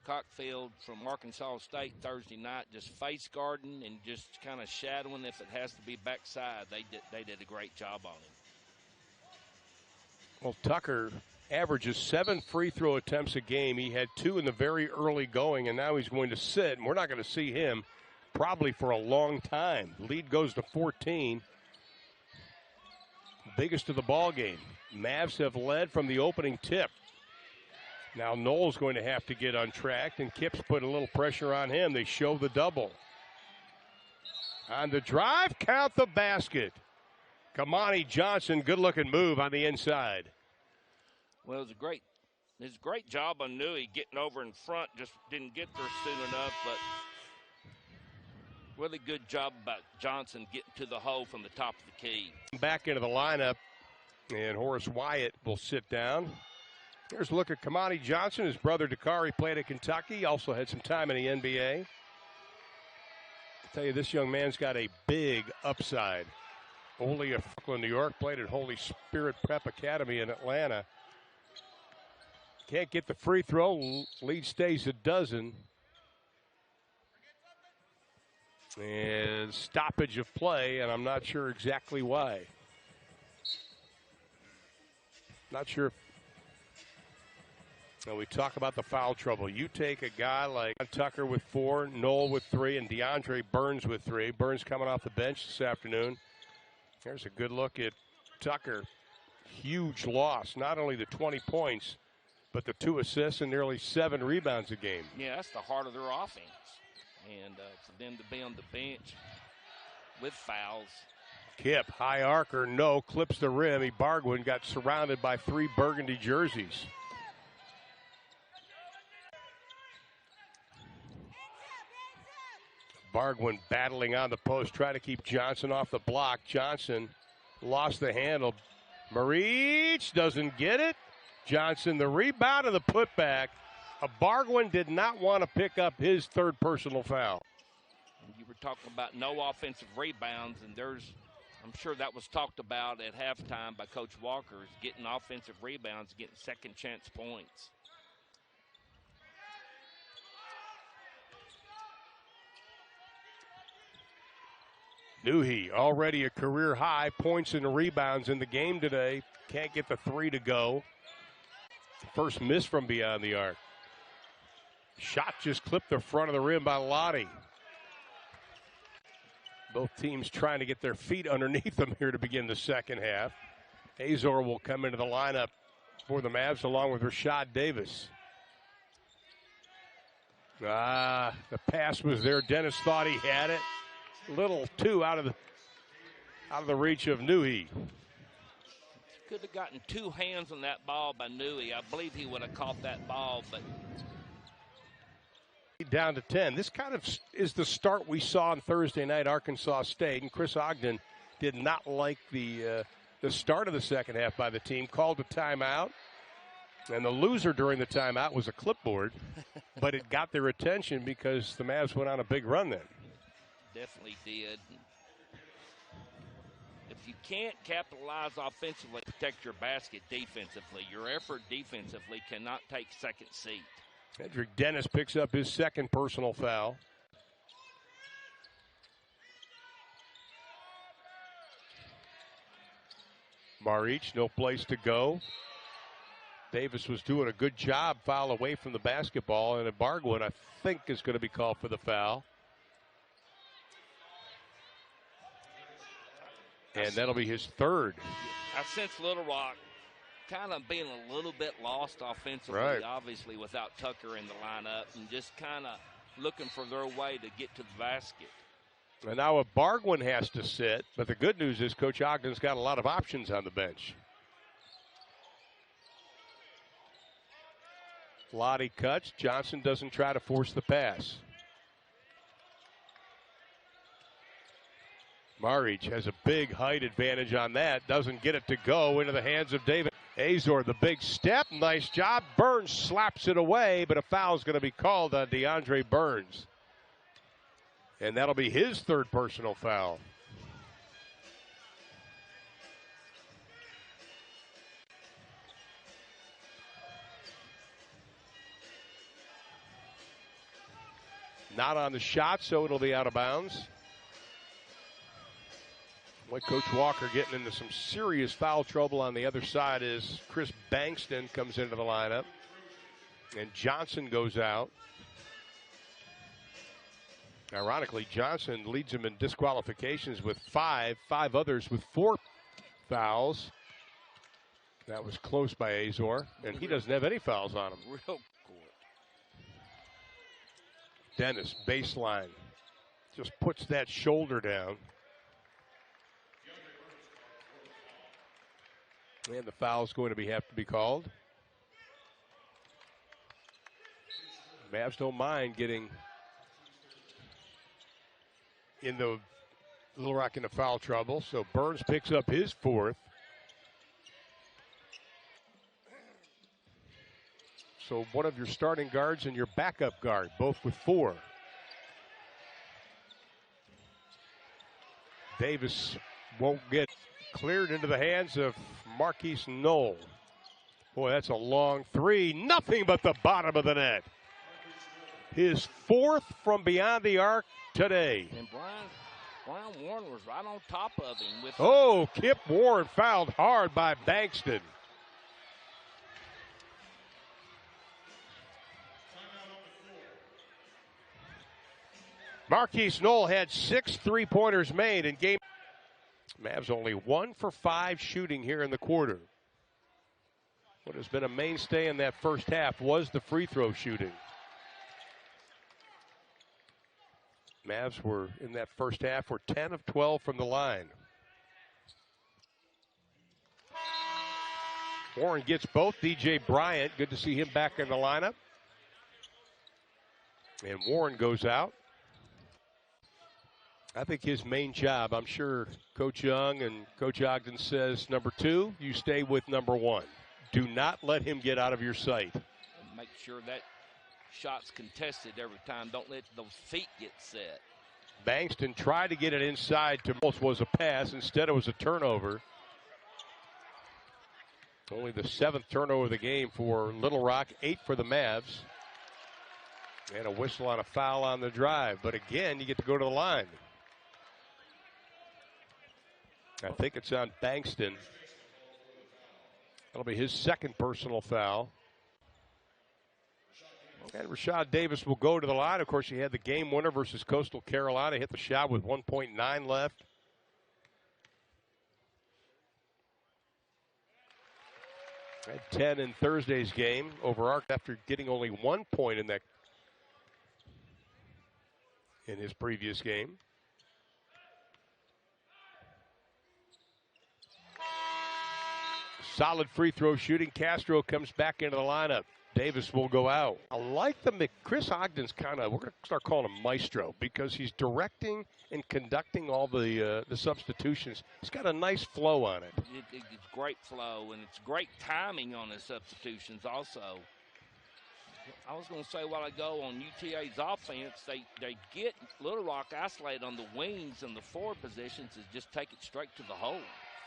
Speaker 2: Cockfield from Arkansas State Thursday night, just face guarding and just kind of shadowing if it has to be backside. They did a great job on him.
Speaker 1: Well, Tucker averages 7 free throw attempts a game. He had 2 in the very early going, and now he's going to sit. And we're not going to see him probably for a long time. Lead goes to 14. Biggest of the ball game. Mavs have led from the opening tip. Now Noel's going to have to get untracked, and Kip's put a little pressure on him. They show the double. On the drive, count the basket. Kamani Johnson, good-looking move on the inside.
Speaker 2: Well, it was a great job on Newey getting over in front. Just didn't get there soon enough, but really good job about Johnson getting to the hole from the top of the key.
Speaker 1: Back into the lineup, and Horace Wyatt will sit down. Here's a look at Kamani Johnson. His brother Dakari played at Kentucky, also had some time in the NBA. I'll tell you, this young man's got a big upside. Only of Brooklyn, New York, played at Holy Spirit Prep Academy in Atlanta. Can't get the free throw. Lead stays a dozen. And stoppage of play, and I'm not sure exactly why. Not sure. Now we talk about the foul trouble. You take a guy like Tucker with 4, Noel with 3, and DeAndre Burns with 3. Burns coming off the bench this afternoon. There's a good look at Tucker. Huge loss. Not only the 20 points, but the 2 assists and nearly 7 rebounds a game.
Speaker 2: Yeah, that's the heart of their offense. And for them to be on the bench with fouls,
Speaker 1: Kip, high arcer, no, clips the rim. Bargwin got surrounded by 3 burgundy jerseys. Bargwin battling on the post, trying to keep Johnson off the block. Johnson lost the handle. Marich doesn't get it. Johnson, the rebound and the putback. Bargwin did not want to pick up his 3rd personal foul.
Speaker 2: You were talking about no offensive rebounds, and I'm sure that was talked about at halftime by Coach Walker, is getting offensive rebounds, getting second chance points.
Speaker 1: Newhey, already a career high, points and rebounds in the game today. Can't get the 3 to go. First miss from beyond the arc. Shot just clipped the front of the rim by Lottie. Both teams trying to get their feet underneath them here to begin the second half. Azor will come into the lineup for the Mavs along with Rashad Davis. The pass was there. Dennis thought he had it. Little too out of the reach of Newhey.
Speaker 2: Could have gotten 2 hands on that ball by Newhey. I believe he would have caught that ball, but
Speaker 1: down to 10. This kind of is the start we saw on Thursday night, Arkansas State, and Chris Ogden did not like the start of the second half by the team. Called a timeout, and the loser during the timeout was a clipboard, but it got their attention because the Mavs went on a big run then.
Speaker 2: Definitely did. If you can't capitalize offensively, protect your basket defensively. Your effort defensively cannot take second seat.
Speaker 1: Edric Dennis picks up his 2nd personal foul. Marich, no place to go. Davis was doing a good job, foul away from the basketball, and Bargwin, I think, is going to be called for the foul. And that'll be his 3rd.
Speaker 2: I sense Little Rock kind of being a little bit lost offensively,
Speaker 1: right,
Speaker 2: obviously, without Tucker in the lineup, and just kind of looking for their way to get to the basket.
Speaker 1: And now a Bargwin has to sit, but the good news is Coach Ogden's got a lot of options on the bench. Lottie cuts. Johnson doesn't try to force the pass. Marich has a big height advantage on that. Doesn't get it to go into the hands of David. Azor, the big step. Nice job. Burns slaps it away, but a foul is going to be called on DeAndre Burns. And that'll be his 3rd personal foul. Not on the shot, so it'll be out of bounds. Boy, Coach Walker getting into some serious foul trouble on the other side is Chris Bankston comes into the lineup. And Johnson goes out. Ironically, Johnson leads him in disqualifications with 5 others with 4 fouls. That was close by Azor, and he doesn't have any fouls on him.
Speaker 2: Real court.
Speaker 1: Dennis, baseline, just puts that shoulder down. And the foul's going to have to be called. Mavs don't mind getting in the Little Rock into foul trouble. So Burns picks up his 4th. So one of your starting guards and your backup guard, both with 4. Davis won't get cleared into the hands of Marquise Knoll. Boy, that's a long 3. Nothing but the bottom of the net. His 4th from beyond the arc today.
Speaker 2: And Brian Warren was right on top of him.
Speaker 1: Kip Warren fouled hard by Bankston. Marquise Knoll had 6 3-pointers made in game. Mavs only 1 for 5 shooting here in the quarter. What has been a mainstay in that first half was the free throw shooting. Mavs were in that first half were 10 of 12 from the line. Warren gets both. DJ Bryant, good to see him back in the lineup. And Warren goes out. I think his main job, I'm sure Coach Young and Coach Ogden says, number 2, you stay with number 1. Do not let him get out of your sight.
Speaker 2: Make sure that shot's contested every time. Don't let those feet get set.
Speaker 1: Bankston tried to get it inside to almost was a pass. Instead, it was a turnover. Only the 7th turnover of the game for Little Rock, 8 for the Mavs. And a whistle on a foul on the drive. But again, you get to go to the line. I think it's on Bankston. That'll be his 2nd personal foul. And Rashad Davis will go to the line. Of course, he had the game winner versus Coastal Carolina. Hit the shot with 1.9 left. Had 10 in Thursday's game over Ark after getting only 1 point in his previous game. Solid free throw shooting. Castro comes back into the lineup. Davis will go out. I like Chris Ogden's we're going to start calling him maestro because he's directing and conducting all the substitutions. He's got a nice flow on it.
Speaker 2: It's great flow, and it's great timing on the substitutions also. I was going to say a while ago on UTA's offense, they get Little Rock isolated on the wings and the forward positions and just take it straight to the hole.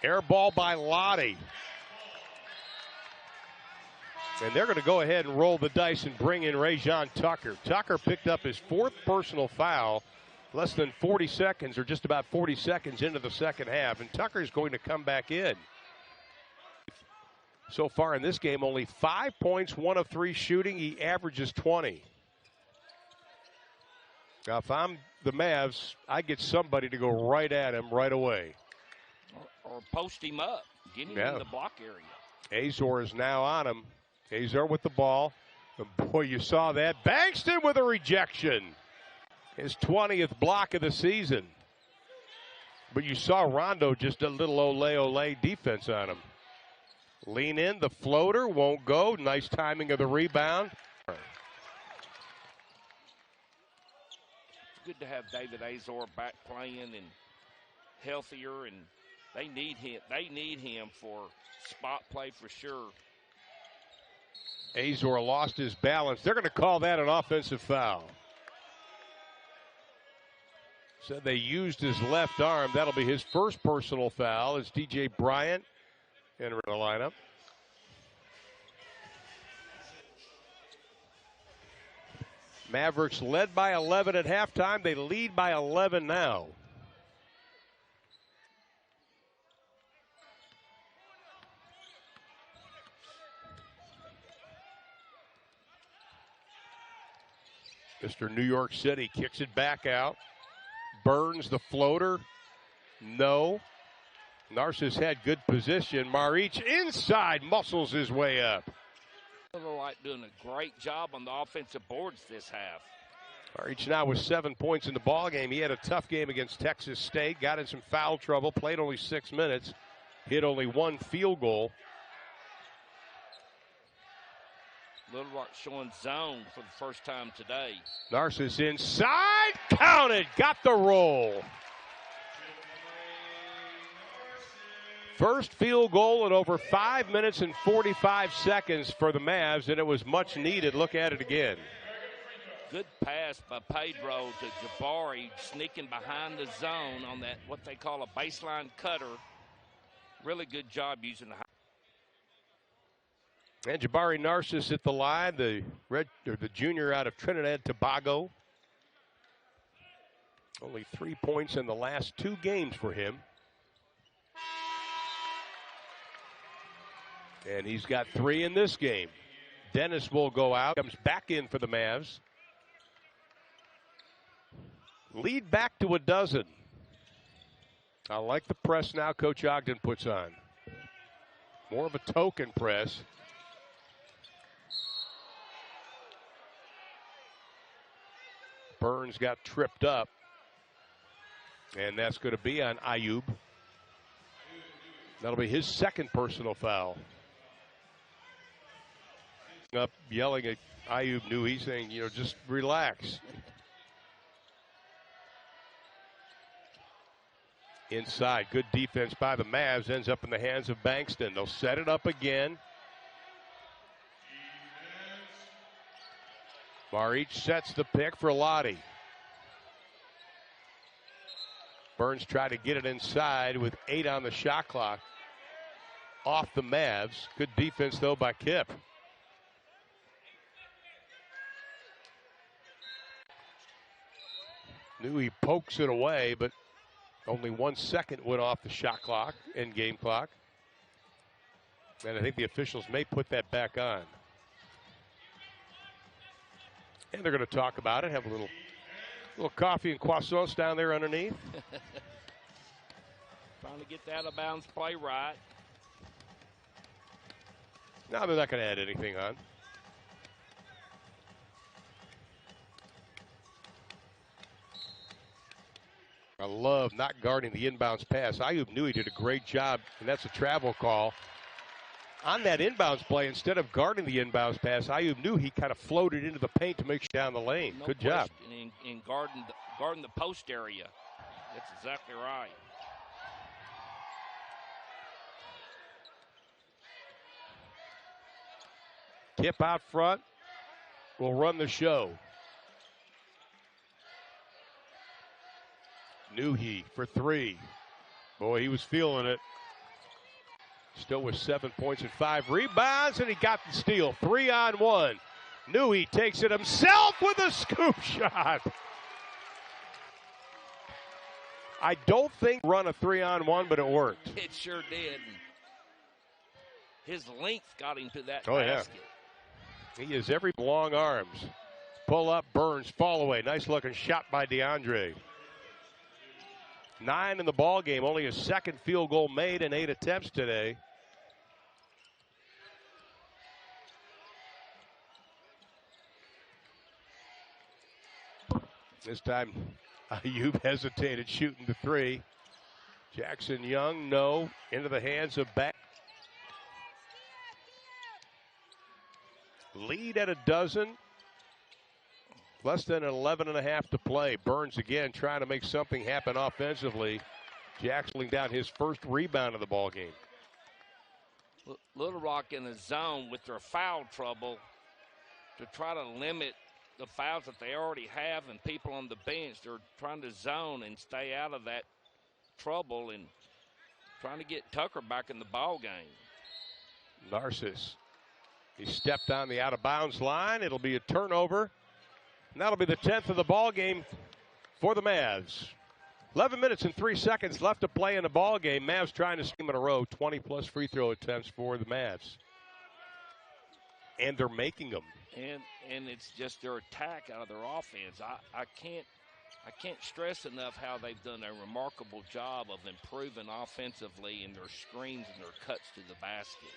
Speaker 1: Air ball by Lottie. And they're going to go ahead and roll the dice and bring in Rajon Tucker. Tucker picked up his 4th personal foul less than 40 seconds or just about 40 seconds into the second half. And Tucker's going to come back in. So far in this game, only 5 points, 1 of 3 shooting. He averages 20. Now, if I'm the Mavs, I get somebody to go right at him right away.
Speaker 2: Or post him up, get him in the block area.
Speaker 1: Azor is now on him. Azor with the ball. And boy, you saw that. Bankston with a rejection. His 20th block of the season. But you saw Rondo just a little ole defense on him. Lean in, the floater won't go. Nice timing of the rebound.
Speaker 2: It's good to have David Azor back playing and healthier, and they need him. They need him for spot play for sure.
Speaker 1: Azor lost his balance. They're going to call that an offensive foul. Said they used his left arm. That'll be his 1st personal foul as DJ Bryant entering the lineup. Mavericks led by 11 at halftime. They lead by 11 now. Mr. New York City kicks it back out. Burns the floater. No. Narcissus had good position. Maric inside muscles his way up.
Speaker 2: Little Rock doing a great job on the offensive boards this half.
Speaker 1: Maric now with 7 points in the ball game. He had a tough game against Texas State. Got in some foul trouble. Played only 6 minutes. Hit only 1 field goal.
Speaker 2: Little Rock showing zone for the first time today.
Speaker 1: Narcissus inside. Counted. Got the roll. First field goal in over 5 minutes and 45 seconds for the Mavs, and it was much needed. Look at it again.
Speaker 2: Good pass by Pedro to Jabari, sneaking behind the zone on that, what they call a baseline cutter. Really good job using the high.
Speaker 1: And Jabari Narcissus at the line, the junior out of Trinidad Tobago. Only 3 points in the last 2 games for him. And he's got 3 in this game. Dennis will go out, comes back in for the Mavs. Lead back to a dozen. I like the press now Coach Ogden puts on. More of a token press. Burns got tripped up. And that's going to be on Ayub. That'll be his 2nd personal foul. Up yelling at Ayub Nui, saying, you know, just relax. Inside, good defense by the Mavs, ends up in the hands of Bankston. They'll set it up again. Marich sets the pick for Lottie. Burns tried to get it inside with 8 on the shot clock. Off the Mavs. Good defense, though, by Kip. Nui pokes it away, but only 1 second went off the shot clock and game clock. And I think the officials may put that back on. And they're going to talk about it, have a little coffee and croissants down there underneath.
Speaker 2: Trying to get the out of bounds play right.
Speaker 1: No, they're not going to add anything on. I love not guarding the inbounds pass. Ayub Nui did a great job, and that's a travel call. On that inbounds play, instead of guarding the inbounds pass, Ayub knew he kind of floated into the paint to make sure down the lane.
Speaker 2: No
Speaker 1: Good job.
Speaker 2: In guarding the post area. That's exactly right.
Speaker 1: Kip out front will run the show. Nuhi for 3. Boy, he was feeling it. Still with 7 points and 5 rebounds, and he got the steal. 3-on-1. Nuhi takes it himself with a scoop shot. I don't think run a 3-on-1, but it worked.
Speaker 2: It sure did. His length got him to that
Speaker 1: Yeah.
Speaker 2: basket.
Speaker 1: He has every long arms. Pull up, Burns, fall away. Nice looking shot by DeAndre. 9 in the ball game. Only his second field goal made in 8 attempts today. This time, Ayub hesitated shooting the 3. Jackson Young, no. Into the hands of back. Lead at a dozen. Less than 11.5 to play. Burns again trying to make something happen offensively. Jackson down his first rebound of the ball game.
Speaker 2: Little Rock in the zone with their foul trouble to try to limit the fouls that they already have and people on the bench. They're trying to zone and stay out of that trouble and trying to get Tucker back in the ball game.
Speaker 1: Narcissus. He stepped on the out-of-bounds line. It'll be a turnover. And that'll be the 10th of the ball game for the Mavs. 11 minutes and 3 seconds left to play in the ball game. Mavs trying to scheme in a row. 20-plus free throw attempts for the Mavs. And they're making them.
Speaker 2: And it's just their attack out of their offense. I can't stress enough how they've done a remarkable job of improving offensively in their screens and their cuts to the basket.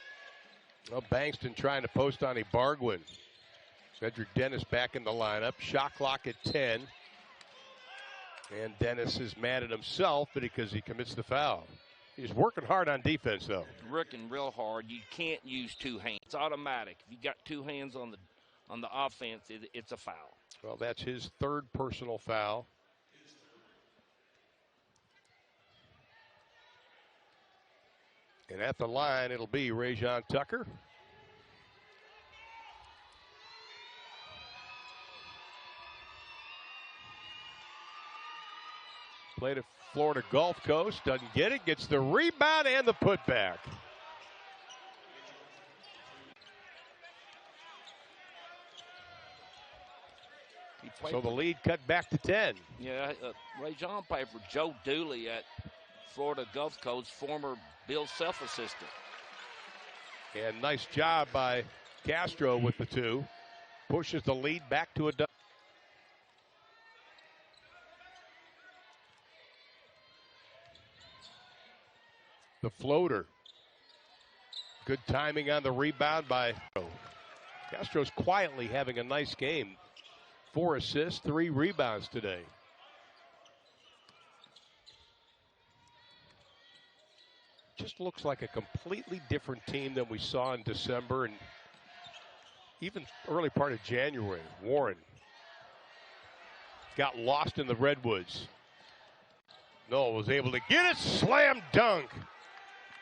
Speaker 1: Well, Bankston trying to post on Ibargüen. Edric Dennis back in the lineup. Shot clock at 10. And Dennis is mad at himself because he commits the foul. He's working hard on defense, though.
Speaker 2: Working real hard. You can't use 2 hands. It's automatic. If you got 2 hands on the offense, it's a foul.
Speaker 1: Well, that's his 3rd personal foul. And at the line, it'll be Rajon Tucker. Played at Florida Gulf Coast, doesn't get it, gets the rebound and the putback. So the lead cut back to 10.
Speaker 2: Yeah, Rajon played for Joe Dooley at Florida Gulf Coast, former Bill Self assistant.
Speaker 1: And nice job by Castro with the 2. Pushes the lead back to a double. The floater. Good timing on the rebound by Castro's quietly having a nice game. 4 assists, 3 rebounds today. Just looks like a completely different team than we saw in December. And even early part of January. Warren got lost in the Redwoods. Noel was able to get it. Slam dunk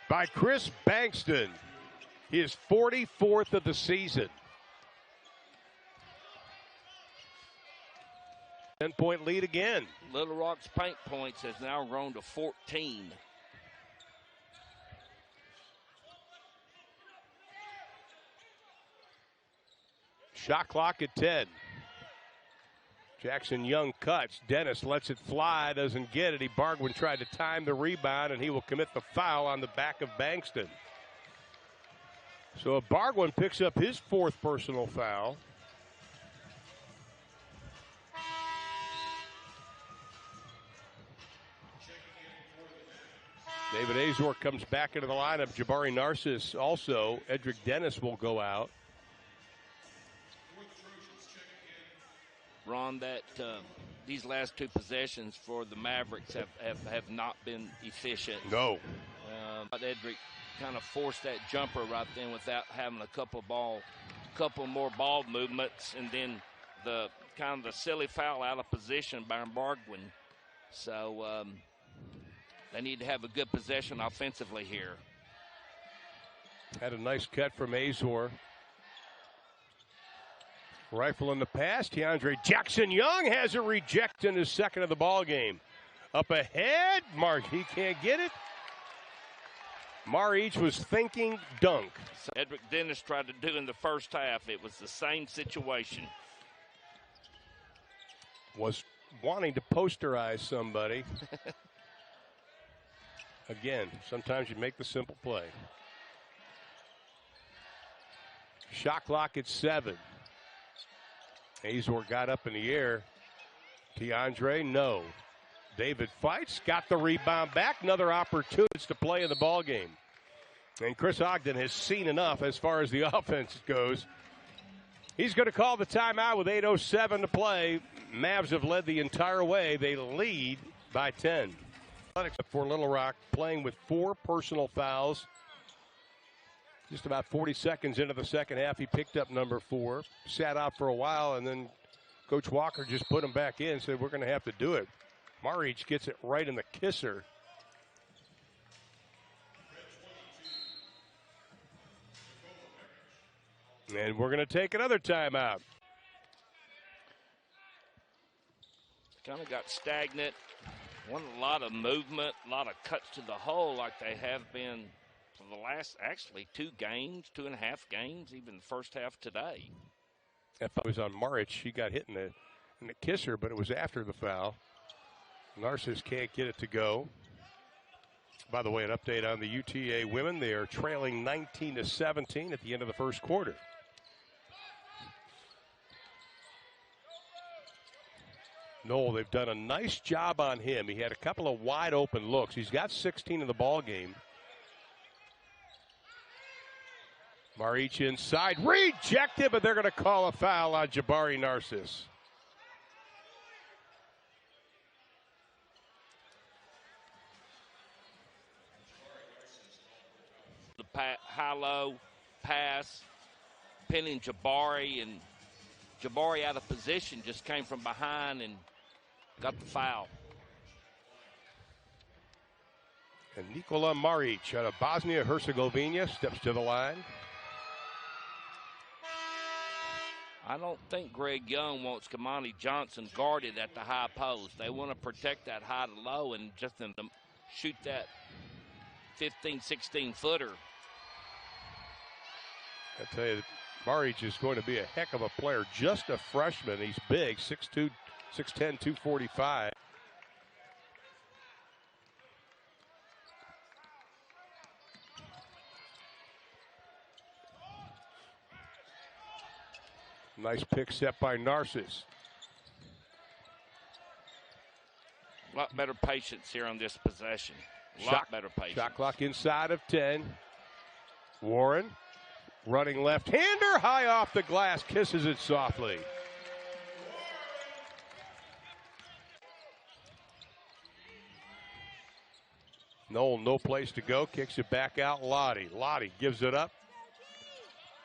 Speaker 1: by Chris Bankston. His 44th of the season. 10-point lead again.
Speaker 2: Little Rock's paint points has now grown to 14.
Speaker 1: Shot clock at 10. Jackson Young cuts. Dennis lets it fly, doesn't get it. Bargwin tried to time the rebound, and he will commit the foul on the back of Bankston. So Bargwin picks up his 4th personal foul. David Azor comes back into the lineup. Jabari Narcissus also. Edric Dennis will go out.
Speaker 2: Ron, that these last 2 possessions for the Mavericks have not been efficient.
Speaker 1: No.
Speaker 2: Edric kind of forced that jumper right then without having a couple more ball movements, and then the kind of the silly foul out of position by Bargwin. So they need to have a good possession offensively here.
Speaker 1: Had a nice cut from Azor. Rifle in the pass. DeAndre Jackson Young has a reject in his 2nd of the ball game. Up ahead. Mark, he can't get it. Marich was thinking dunk.
Speaker 2: So Edric Dennis tried to do in the first half. It was the same situation.
Speaker 1: Was wanting to posterize somebody. Again, sometimes you make the simple play. Shot clock at 7. Azor got up in the air. DeAndre, no. David fights, got the rebound back. Another opportunity to play in the ball game. And Chris Ogden has seen enough as far as the offense goes. He's going to call the timeout with 8:07 to play. Mavs have led the entire way. They lead by 10. For Little Rock, playing with 4 personal fouls. Just about 40 seconds into the second half, he picked up number 4. Sat out for a while, and then Coach Walker just put him back in, said, we're going to have to do it. Marich gets it right in the kisser. And we're going to take another timeout.
Speaker 2: Kind of got stagnant. Won a lot of movement, a lot of cuts to the hole like they have been for the last, actually, 2 games, 2.5 games, even the first half today.
Speaker 1: If it was on Marich, he got hit in the kisser, but it was after the foul. Narcissus can't get it to go. By the way, an update on the UTA women. They are trailing 19-17 at the end of the first quarter. Noel, they've done a nice job on him. He had a couple of wide open looks. He's got 16 in the ball game. Marich inside, rejected, but they're going to call a foul on Jabari Narcissus.
Speaker 2: The high-low pass, pinning Jabari, and Jabari out of position, just came from behind and got the foul.
Speaker 1: And Nikola Marich out of Bosnia-Herzegovina steps to the line.
Speaker 2: I don't think Greg Young wants Kamani Johnson guarded at the high post. They want to protect that high to low and just them to shoot that 15, 16-footer.
Speaker 1: I tell you, Marich is going to be a heck of a player. Just a freshman. He's big, 6'2", 6'10", 245. Nice pick set by Narcissus.
Speaker 2: A lot better patience here on this possession. A lot better patience.
Speaker 1: Shot clock inside of 10. Warren running left-hander, high off the glass, kisses it softly. Noel, no place to go, kicks it back out. Lottie gives it up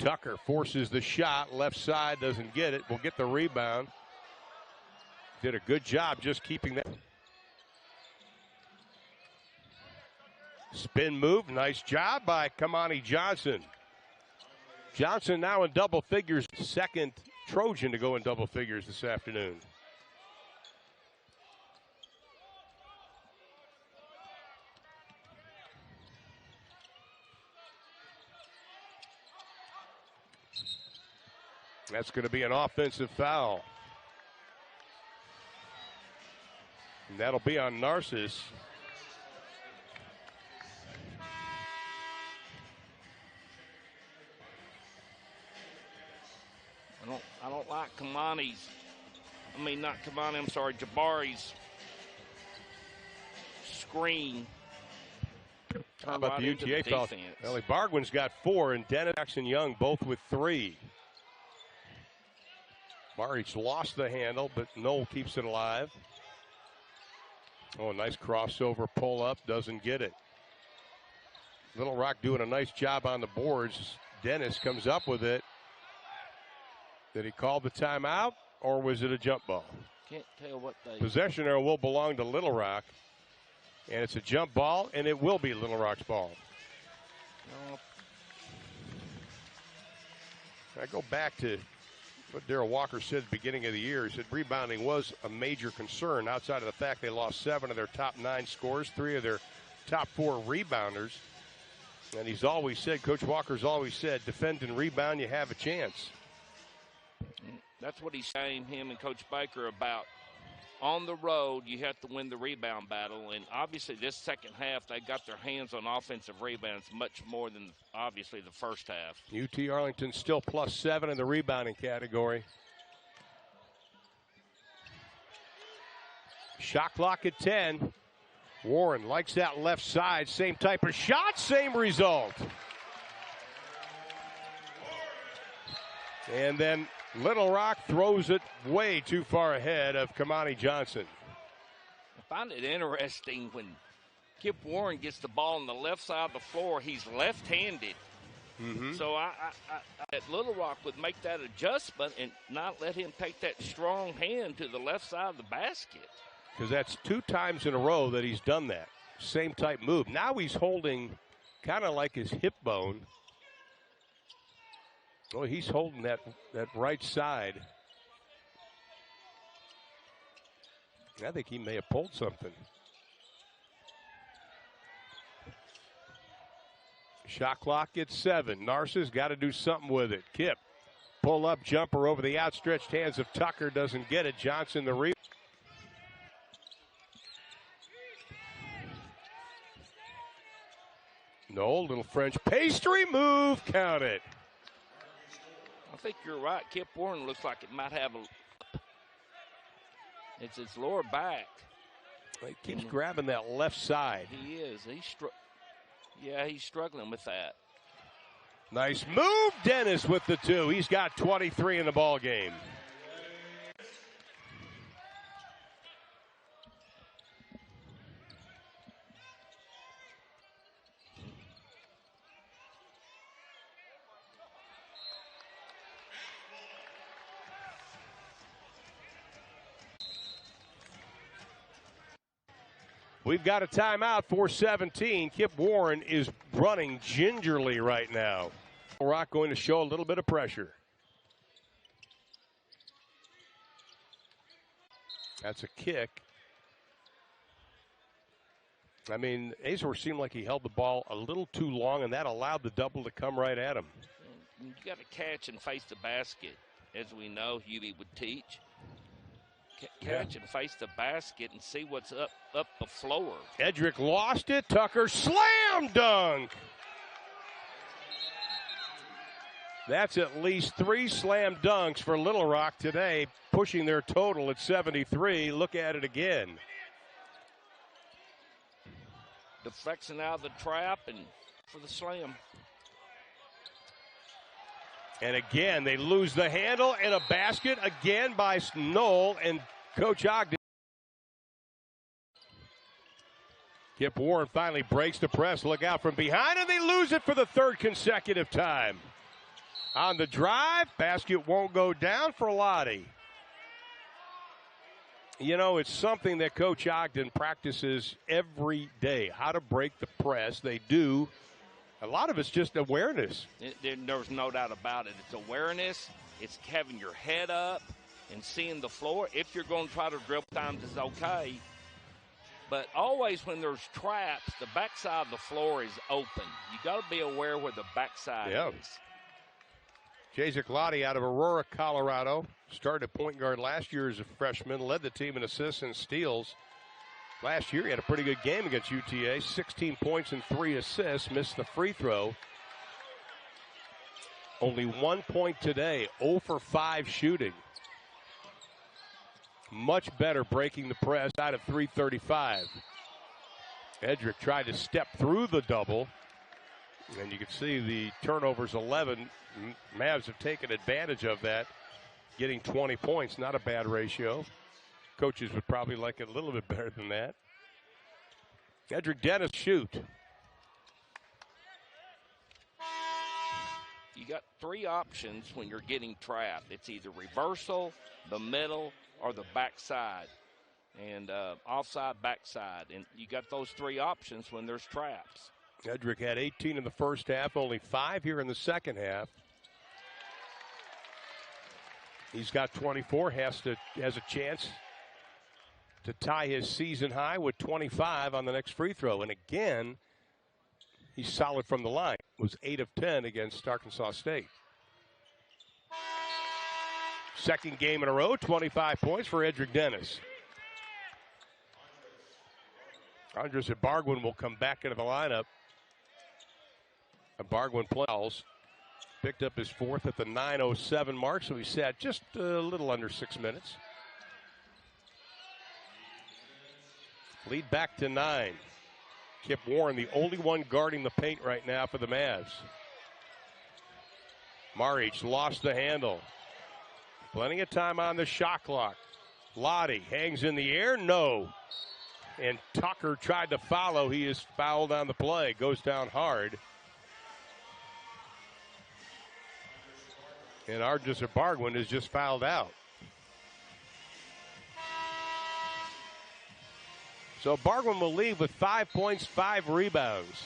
Speaker 1: Tucker forces the shot. Left side, doesn't get it. Will get the rebound. Did a good job just keeping that. Spin move. Nice job by Kamani Johnson. Johnson now in double figures. Second Trojan to go in double figures this afternoon. That's going to be an offensive foul. And that'll be on Narcissus.
Speaker 2: I don't like Kamani's. I mean, not Kamani. I'm sorry, Jabari's screen.
Speaker 1: How about the UTA foul? Well, Bargwin's got 4, and Dennis and Young both with 3. Marich lost the handle, but Knoll keeps it alive. Oh, nice crossover pull up, doesn't get it. Little Rock doing a nice job on the boards. Dennis comes up with it. Did he call the timeout, or was it a jump ball?
Speaker 2: Can't tell what they.
Speaker 1: Possession arrow will belong to Little Rock, and it's a jump ball, and it will be Little Rock's ball. I go back to what Darrell Walker said at the beginning of the year. He said rebounding was a major concern outside of the fact they lost 7 of their top 9 scorers, 3 of their top 4 rebounders. And he's always said, Coach Walker's always said, defend and rebound, you have a chance.
Speaker 2: That's what he's saying, him and Coach Baker, about on the road, you have to win the rebound battle. And obviously this second half, they got their hands on offensive rebounds much more than obviously the first half.
Speaker 1: UT Arlington still +7 in the rebounding category. Shot clock at 10. Warren likes that left side. Same type of shot, same result. And then Little Rock throws it way too far ahead of Kamani Johnson.
Speaker 2: I find it interesting when Kip Warren gets the ball on the left side of the floor. He's left-handed. So I that Little Rock would make that adjustment and not let him take that strong hand to the left side of the basket.
Speaker 1: Because that's 2 times in a row that he's done that. Same type move. Now he's holding kind of like his hip bone. Oh, he's holding that right side. I think he may have pulled something. Shot clock at 7. Narcissus got to do something with it. Kip, pull up jumper over the outstretched hands of Tucker, doesn't get it. Johnson the rebound. No, little French pastry move, count it.
Speaker 2: I think you're right. Kip Warren looks like it might have it's its lower back.
Speaker 1: He keeps grabbing that left side.
Speaker 2: He is. He's struggling with that.
Speaker 1: Nice move, Dennis with the 2. He's got 23 in the ball game. We've got a timeout for 17. Kip Warren is running gingerly right now. Rock going to show a little bit of pressure. That's a kick. I mean, Azor seemed like he held the ball a little too long, and that allowed the double to come right at him.
Speaker 2: You got to catch and face the basket, as we know Hubie would teach. Catch and face the basket and see what's up the floor.
Speaker 1: Edric lost it. Tucker slam dunk. That's at least 3 slam dunks for Little Rock today, pushing their total at 73. Look at it again.
Speaker 2: Deflecting out of the trap and for the slam.
Speaker 1: And again, they lose the handle, and a basket again by Knoll and Coach Ogden. Kip Warren finally breaks the press. Look out from behind, and they lose it for the 3rd consecutive time. On the drive, basket won't go down for Lottie. You know, it's something that Coach Ogden practices every day, how to break the press. They do. A lot of it's just awareness.
Speaker 2: There's no doubt about it. It's awareness. It's having your head up and seeing the floor. If you're going to try to dribble times, it's okay. But always when there's traps, the backside of the floor is open. You got to be aware where the backside is.
Speaker 1: Jacek Lottie out of Aurora, Colorado. Started at point guard last year as a freshman. Led the team in assists and steals. Last year he had a pretty good game against UTA. 16 points and 3 assists. Missed the free throw. Only 1 point today. 0 for 5 shooting. Much better breaking the press out of 3:35. Edric tried to step through the double. And you can see the turnovers 11. Mavs have taken advantage of that, getting 20 points. Not a bad ratio. Coaches would probably like it a little bit better than that. Edric Dennis shoot.
Speaker 2: You got 3 options when you're getting trapped. It's either reversal, the middle, or the backside. And offside, backside. And you got those 3 options when there's traps.
Speaker 1: Edric had 18 in the first half, only 5 here in the second half. He's got 24, has a chance to tie his season high with 25 on the next free throw. And again, he's solid from the line. Was 8 of 10 against Arkansas State. Second game in a row, 25 points for Edric Dennis. Andres Ibargüen will come back into the lineup. Ibargüen plays. Picked up his 4th at the 9:07 mark, so he sat just a little under 6 minutes. Lead back to 9. Kip Warren, the only one guarding the paint right now for the Mavs. Maric lost the handle. Plenty of time on the shot clock. Lottie hangs in the air, no. And Tucker tried to follow. He is fouled on the play. Goes down hard. And Andres Ibargüen is just fouled out. So Ibargüen will leave with 5 points, 5 rebounds.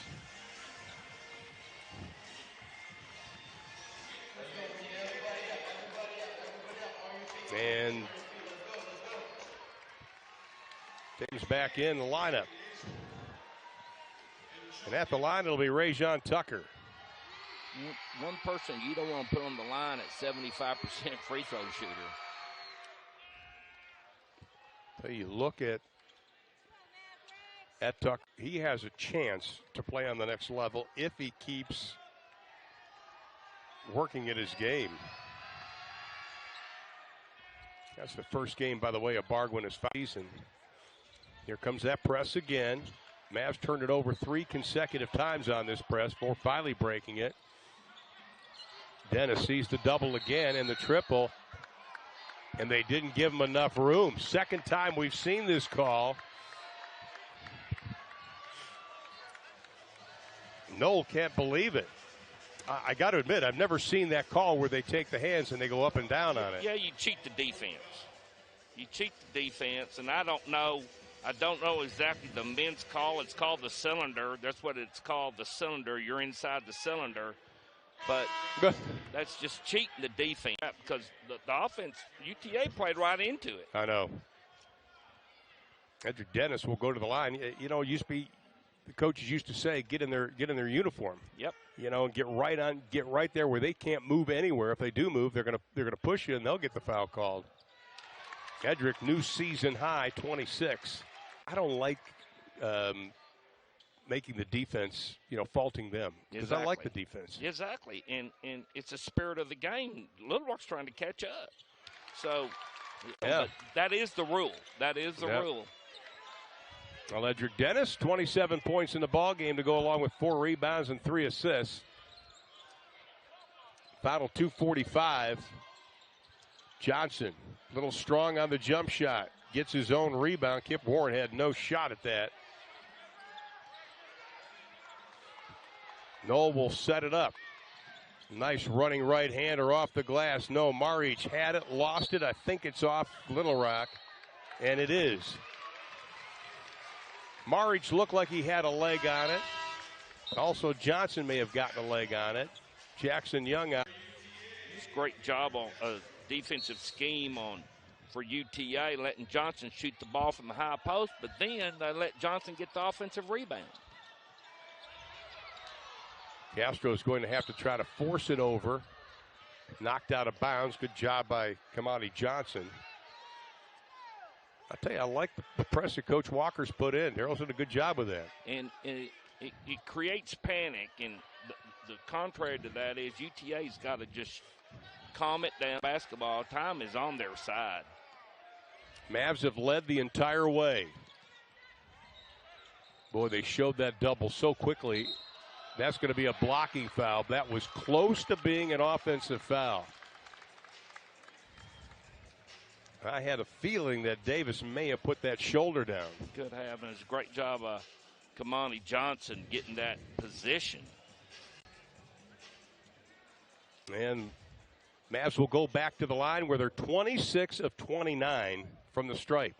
Speaker 1: And Tatum's back in the lineup. And at the line, it'll be Rajon Tucker.
Speaker 2: One person you don't want to put on the line at 75% free throw shooter.
Speaker 1: So you look at Tucker. He has a chance to play on the next level if he keeps working at his game. That's the first game, by the way, Ibargüen is season. Here comes that press again. Mavs turned it over 3 consecutive times on this press before finally breaking it. Dennis sees the double again and the triple, and they didn't give him enough room. Second time we've seen this call. Noel can't believe it. I got to admit, I've never seen that call where they take the hands and they go up and down on it.
Speaker 2: Yeah, you cheat the defense. You cheat the defense, and I don't know exactly the men's call. It's called the cylinder. That's what it's called, the cylinder. You're inside the cylinder. But that's just cheating the defense because the offense, UTA played right into it.
Speaker 1: I know. Edric Dennis will go to the line. You know, it used to be, the coaches used to say, get in their uniform.
Speaker 2: Yep.
Speaker 1: You know, and get right there where they can't move anywhere. If they do move, they're gonna push you and they'll get the foul called. Edric, new season high, 26. I don't like making the defense, faulting them. Because
Speaker 2: exactly.
Speaker 1: I like the defense.
Speaker 2: Exactly. And it's a spirit of the game. Little Rock's trying to catch up. So,
Speaker 1: yeah.
Speaker 2: That is the rule. That is the rule.
Speaker 1: Well, Edric Dennis, 27 points in the ball game to go along with 4 rebounds and 3 assists. Final 2:45. Johnson, a little strong on the jump shot. Gets his own rebound. Kip Warren had no shot at that. Noel will set it up. Nice running right-hander off the glass. No, Marich had it, lost it. I think it's off Little Rock, and it is. Marich looked like he had a leg on it. Also, Johnson may have gotten a leg on it. Jackson Young out.
Speaker 2: Great job on a defensive scheme for UTA, letting Johnson shoot the ball from the high post, but then they let Johnson get the offensive rebound.
Speaker 1: Castro's going to have to try to force it over. Knocked out of bounds. Good job by Kamani Johnson. I tell you, I like the press that Coach Walker's put in. Daryl's did a good job with that.
Speaker 2: And it creates panic, and the contrary to that is UTA's got to just calm it down. Basketball time is on their side.
Speaker 1: Mavs have led the entire way. Boy, they showed that double so quickly. That's going to be a blocking foul. That was close to being an offensive foul. I had a feeling that Davis may have put that shoulder down.
Speaker 2: Could have, and it's a great job of Kamani Johnson getting that position.
Speaker 1: And Mavs will go back to the line where they're 26 of 29 from the stripe.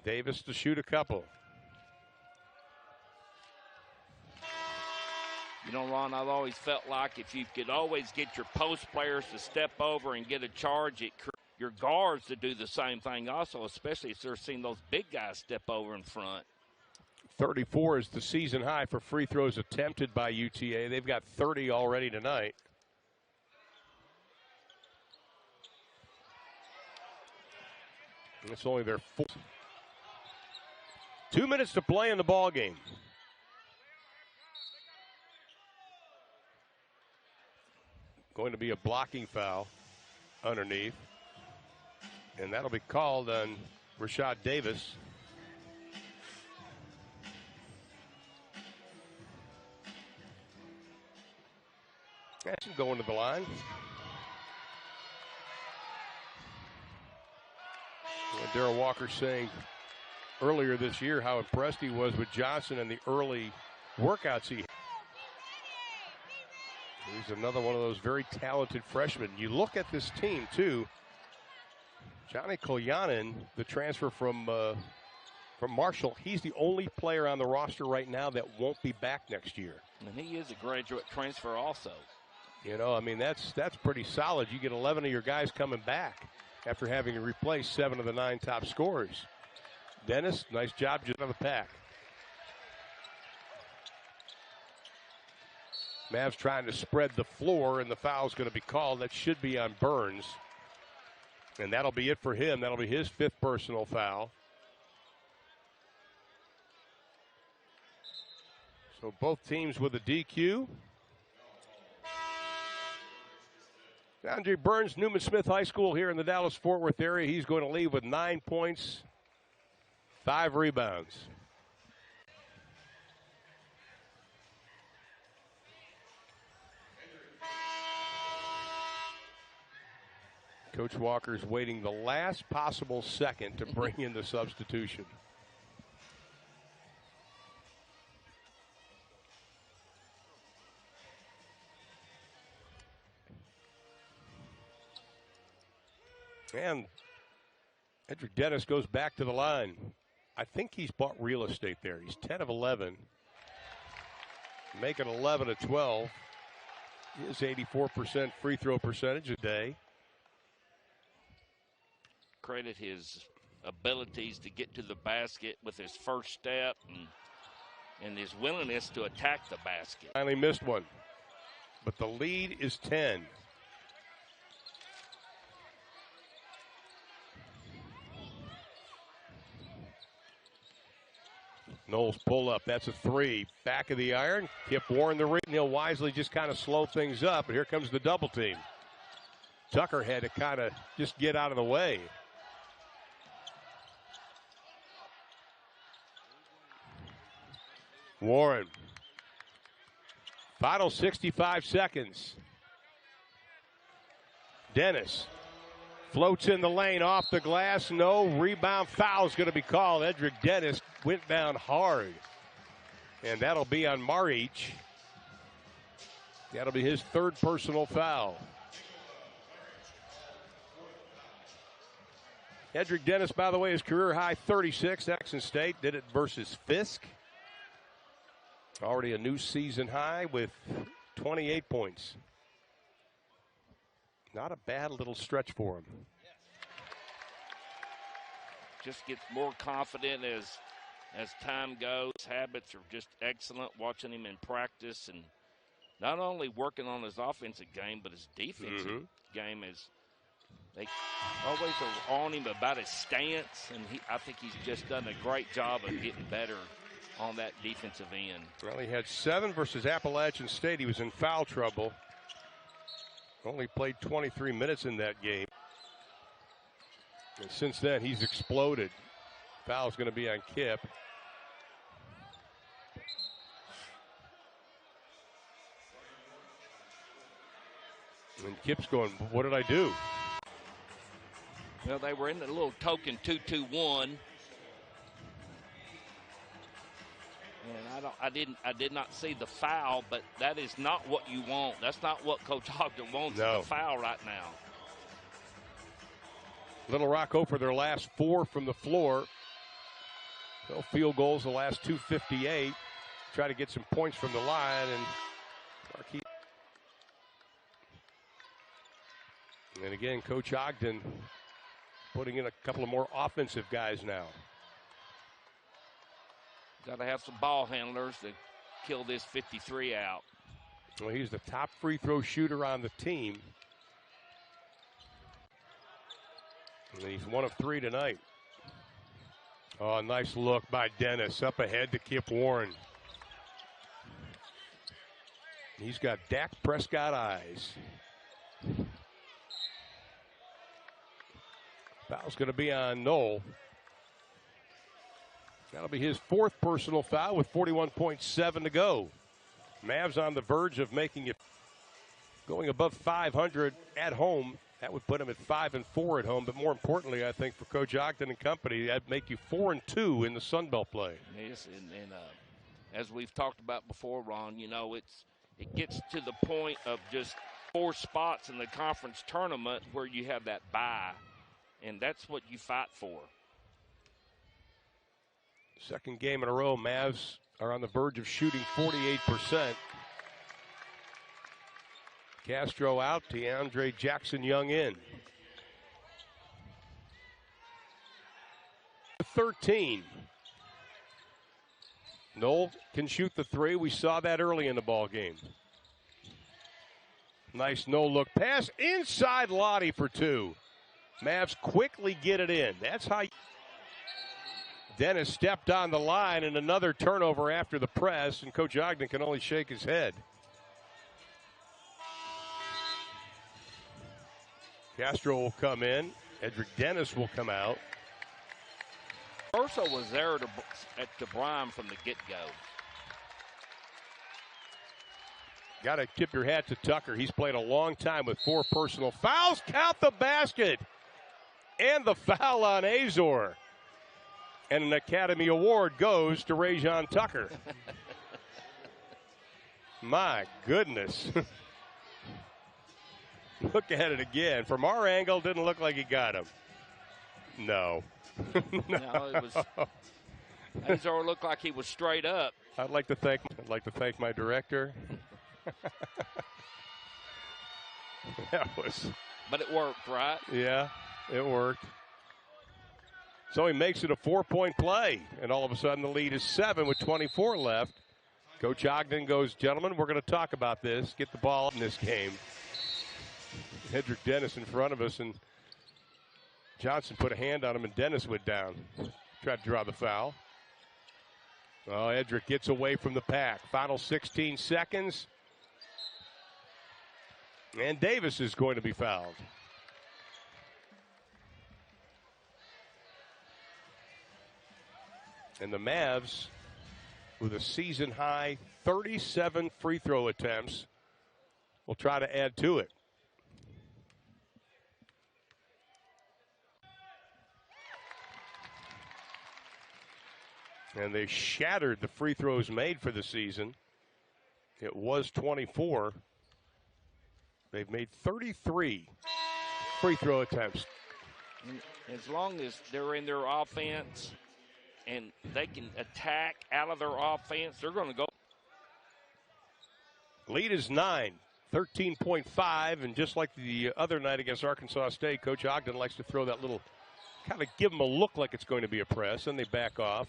Speaker 1: Davis to shoot a couple.
Speaker 2: You know, Ron, I've always felt like if you could always get your post players to step over and get a charge, your guards to do the same thing also, especially if they're seeing those big guys step over in front.
Speaker 1: 34 is the season high for free throws attempted by UTA. They've got 30 already tonight. It's only their fourth. 2 minutes to play in the ball game. Going to be a blocking foul underneath. And that'll be called on Rashad Davis. That's going to the line. Darryl Walker saying earlier this year how impressed he was with Johnson and the early workouts he had. He's another one of those very talented freshmen. You look at this team, too. Johnny Kolyanin, the transfer from Marshall, he's the only player on the roster right now that won't be back next year.
Speaker 2: And he is a graduate transfer also.
Speaker 1: You know, I mean, that's pretty solid. You get 11 of your guys coming back after having to replace 7 of the 9 top scorers. Dennis, nice job just on the pack. Mavs trying to spread the floor, and the foul's going to be called. That should be on Burns. And that'll be it for him. That'll be his 5th personal foul. So both teams with a DQ. Andre Burns, Newman Smith High School here in the Dallas-Fort Worth area. He's going to leave with 9 points, 5 rebounds. Coach Walker's waiting the last possible second to bring in the substitution. And Edric Dennis goes back to the line. I think he's bought real estate there. He's 10 of 11, making 11 of 12. His 84% free throw percentage a day.
Speaker 2: Credit his abilities to get to the basket with his first step and his willingness to attack the basket.
Speaker 1: Finally missed one, but the lead is 10. Knowles pull up. That's a 3. Back of the iron. Kip Warren the ring. He'll wisely just kind of slow things up. And here comes the double team. Tucker had to kind of just get out of the way. Warren. Final 65 seconds. Dennis Floats in the lane, off the glass, no. Rebound foul's going to be called. Edric Dennis went down hard. And that'll be on Marich. That'll be his third personal foul. Edric Dennis, by the way, his career high 36. Jackson State did it versus Fisk. Already a new season high with 28 points. Not a bad little stretch for him.
Speaker 2: Just gets more confident as time goes. Habits are just excellent. Watching him in practice and not only working on his offensive game, but his defensive game is. They always are on him about his stance, and I think he's just done a great job of getting better on that defensive end.
Speaker 1: Well, he had 7 versus Appalachian State. He was in foul trouble. Only played 23 minutes in that game. And since then, he's exploded. Foul's going to be on Kip. And Kip's going, what did I do?
Speaker 2: Well, they were in the little token 2-2-1. And I did not see the foul, but that is not what you want. That's not what Coach Ogden wants. No. The foul right now.
Speaker 1: Little Rock for their last 4 from the floor. No field goals the last 2:58. Try to get some points from the line, and again, Coach Ogden putting in a couple of more offensive guys now.
Speaker 2: Got to have some ball handlers to kill this 53 out.
Speaker 1: Well, he's the top free throw shooter on the team. And he's 1 of 3 tonight. Oh, nice look by Dennis. Up ahead to Kip Warren. He's got Dak Prescott eyes. Foul's going to be on Knoll. That'll be his 4th personal foul with 41.7 to go. Mavs on the verge of making it going above 500 at home. That would put him at 5-4 at home. But more importantly, I think for Coach Ogden and company, that'd make you 4-2 in the Sun Belt play.
Speaker 2: Yes, and as we've talked about before, Ron, you know, it gets to the point of just 4 spots in the conference tournament where you have that bye, and that's what you fight for.
Speaker 1: Second game in a row, Mavs are on the verge of shooting 48%. Castro out, DeAndre Jackson-Young in. 13. Knoll can shoot the 3. We saw that early in the ball game. Nice no-look pass inside Lottie for 2. Mavs quickly get it in. That's how Dennis stepped on the line, and another turnover after the press, and Coach Ogden can only shake his head. Castro will come in. Edric Dennis will come out.
Speaker 2: Urso was there to Brian from the get-go.
Speaker 1: Got to tip your hat to Tucker. He's played a long time with 4 personal fouls. Count the basket. And the foul on Azor. And an Academy Award goes to Rajon Tucker. My goodness. Look at it again. From our angle, didn't look like he got him. No.
Speaker 2: No, it was. Azor looked like he was straight up.
Speaker 1: I'd like to thank my director. That was.
Speaker 2: But it worked, right?
Speaker 1: Yeah, it worked. So he makes it a 4-point play, and all of a sudden the lead is 7 with 24 left. Coach Ogden goes, gentlemen, we're going to talk about this. Get the ball in this game. Edric Dennis in front of us, and Johnson put a hand on him, and Dennis went down. Tried to draw the foul. Oh, Edric gets away from the pack. Final 16 seconds. And Davis is going to be fouled. And the Mavs, with a season-high 37 free throw attempts, will try to add to it. And they shattered the free throws made for the season. It was 24. They've made 33 free throw attempts.
Speaker 2: As long as they're in their offense and they can attack out of their offense, they're going to go.
Speaker 1: Lead is 9, 13.5, and just like the other night against Arkansas State, Coach Ogden likes to throw that little, kind of give them a look like it's going to be a press, and they back off.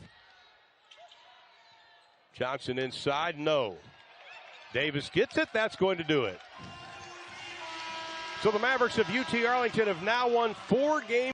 Speaker 1: Johnson inside, no. Davis gets it, that's going to do it. So the Mavericks of UT Arlington have now won 4 games.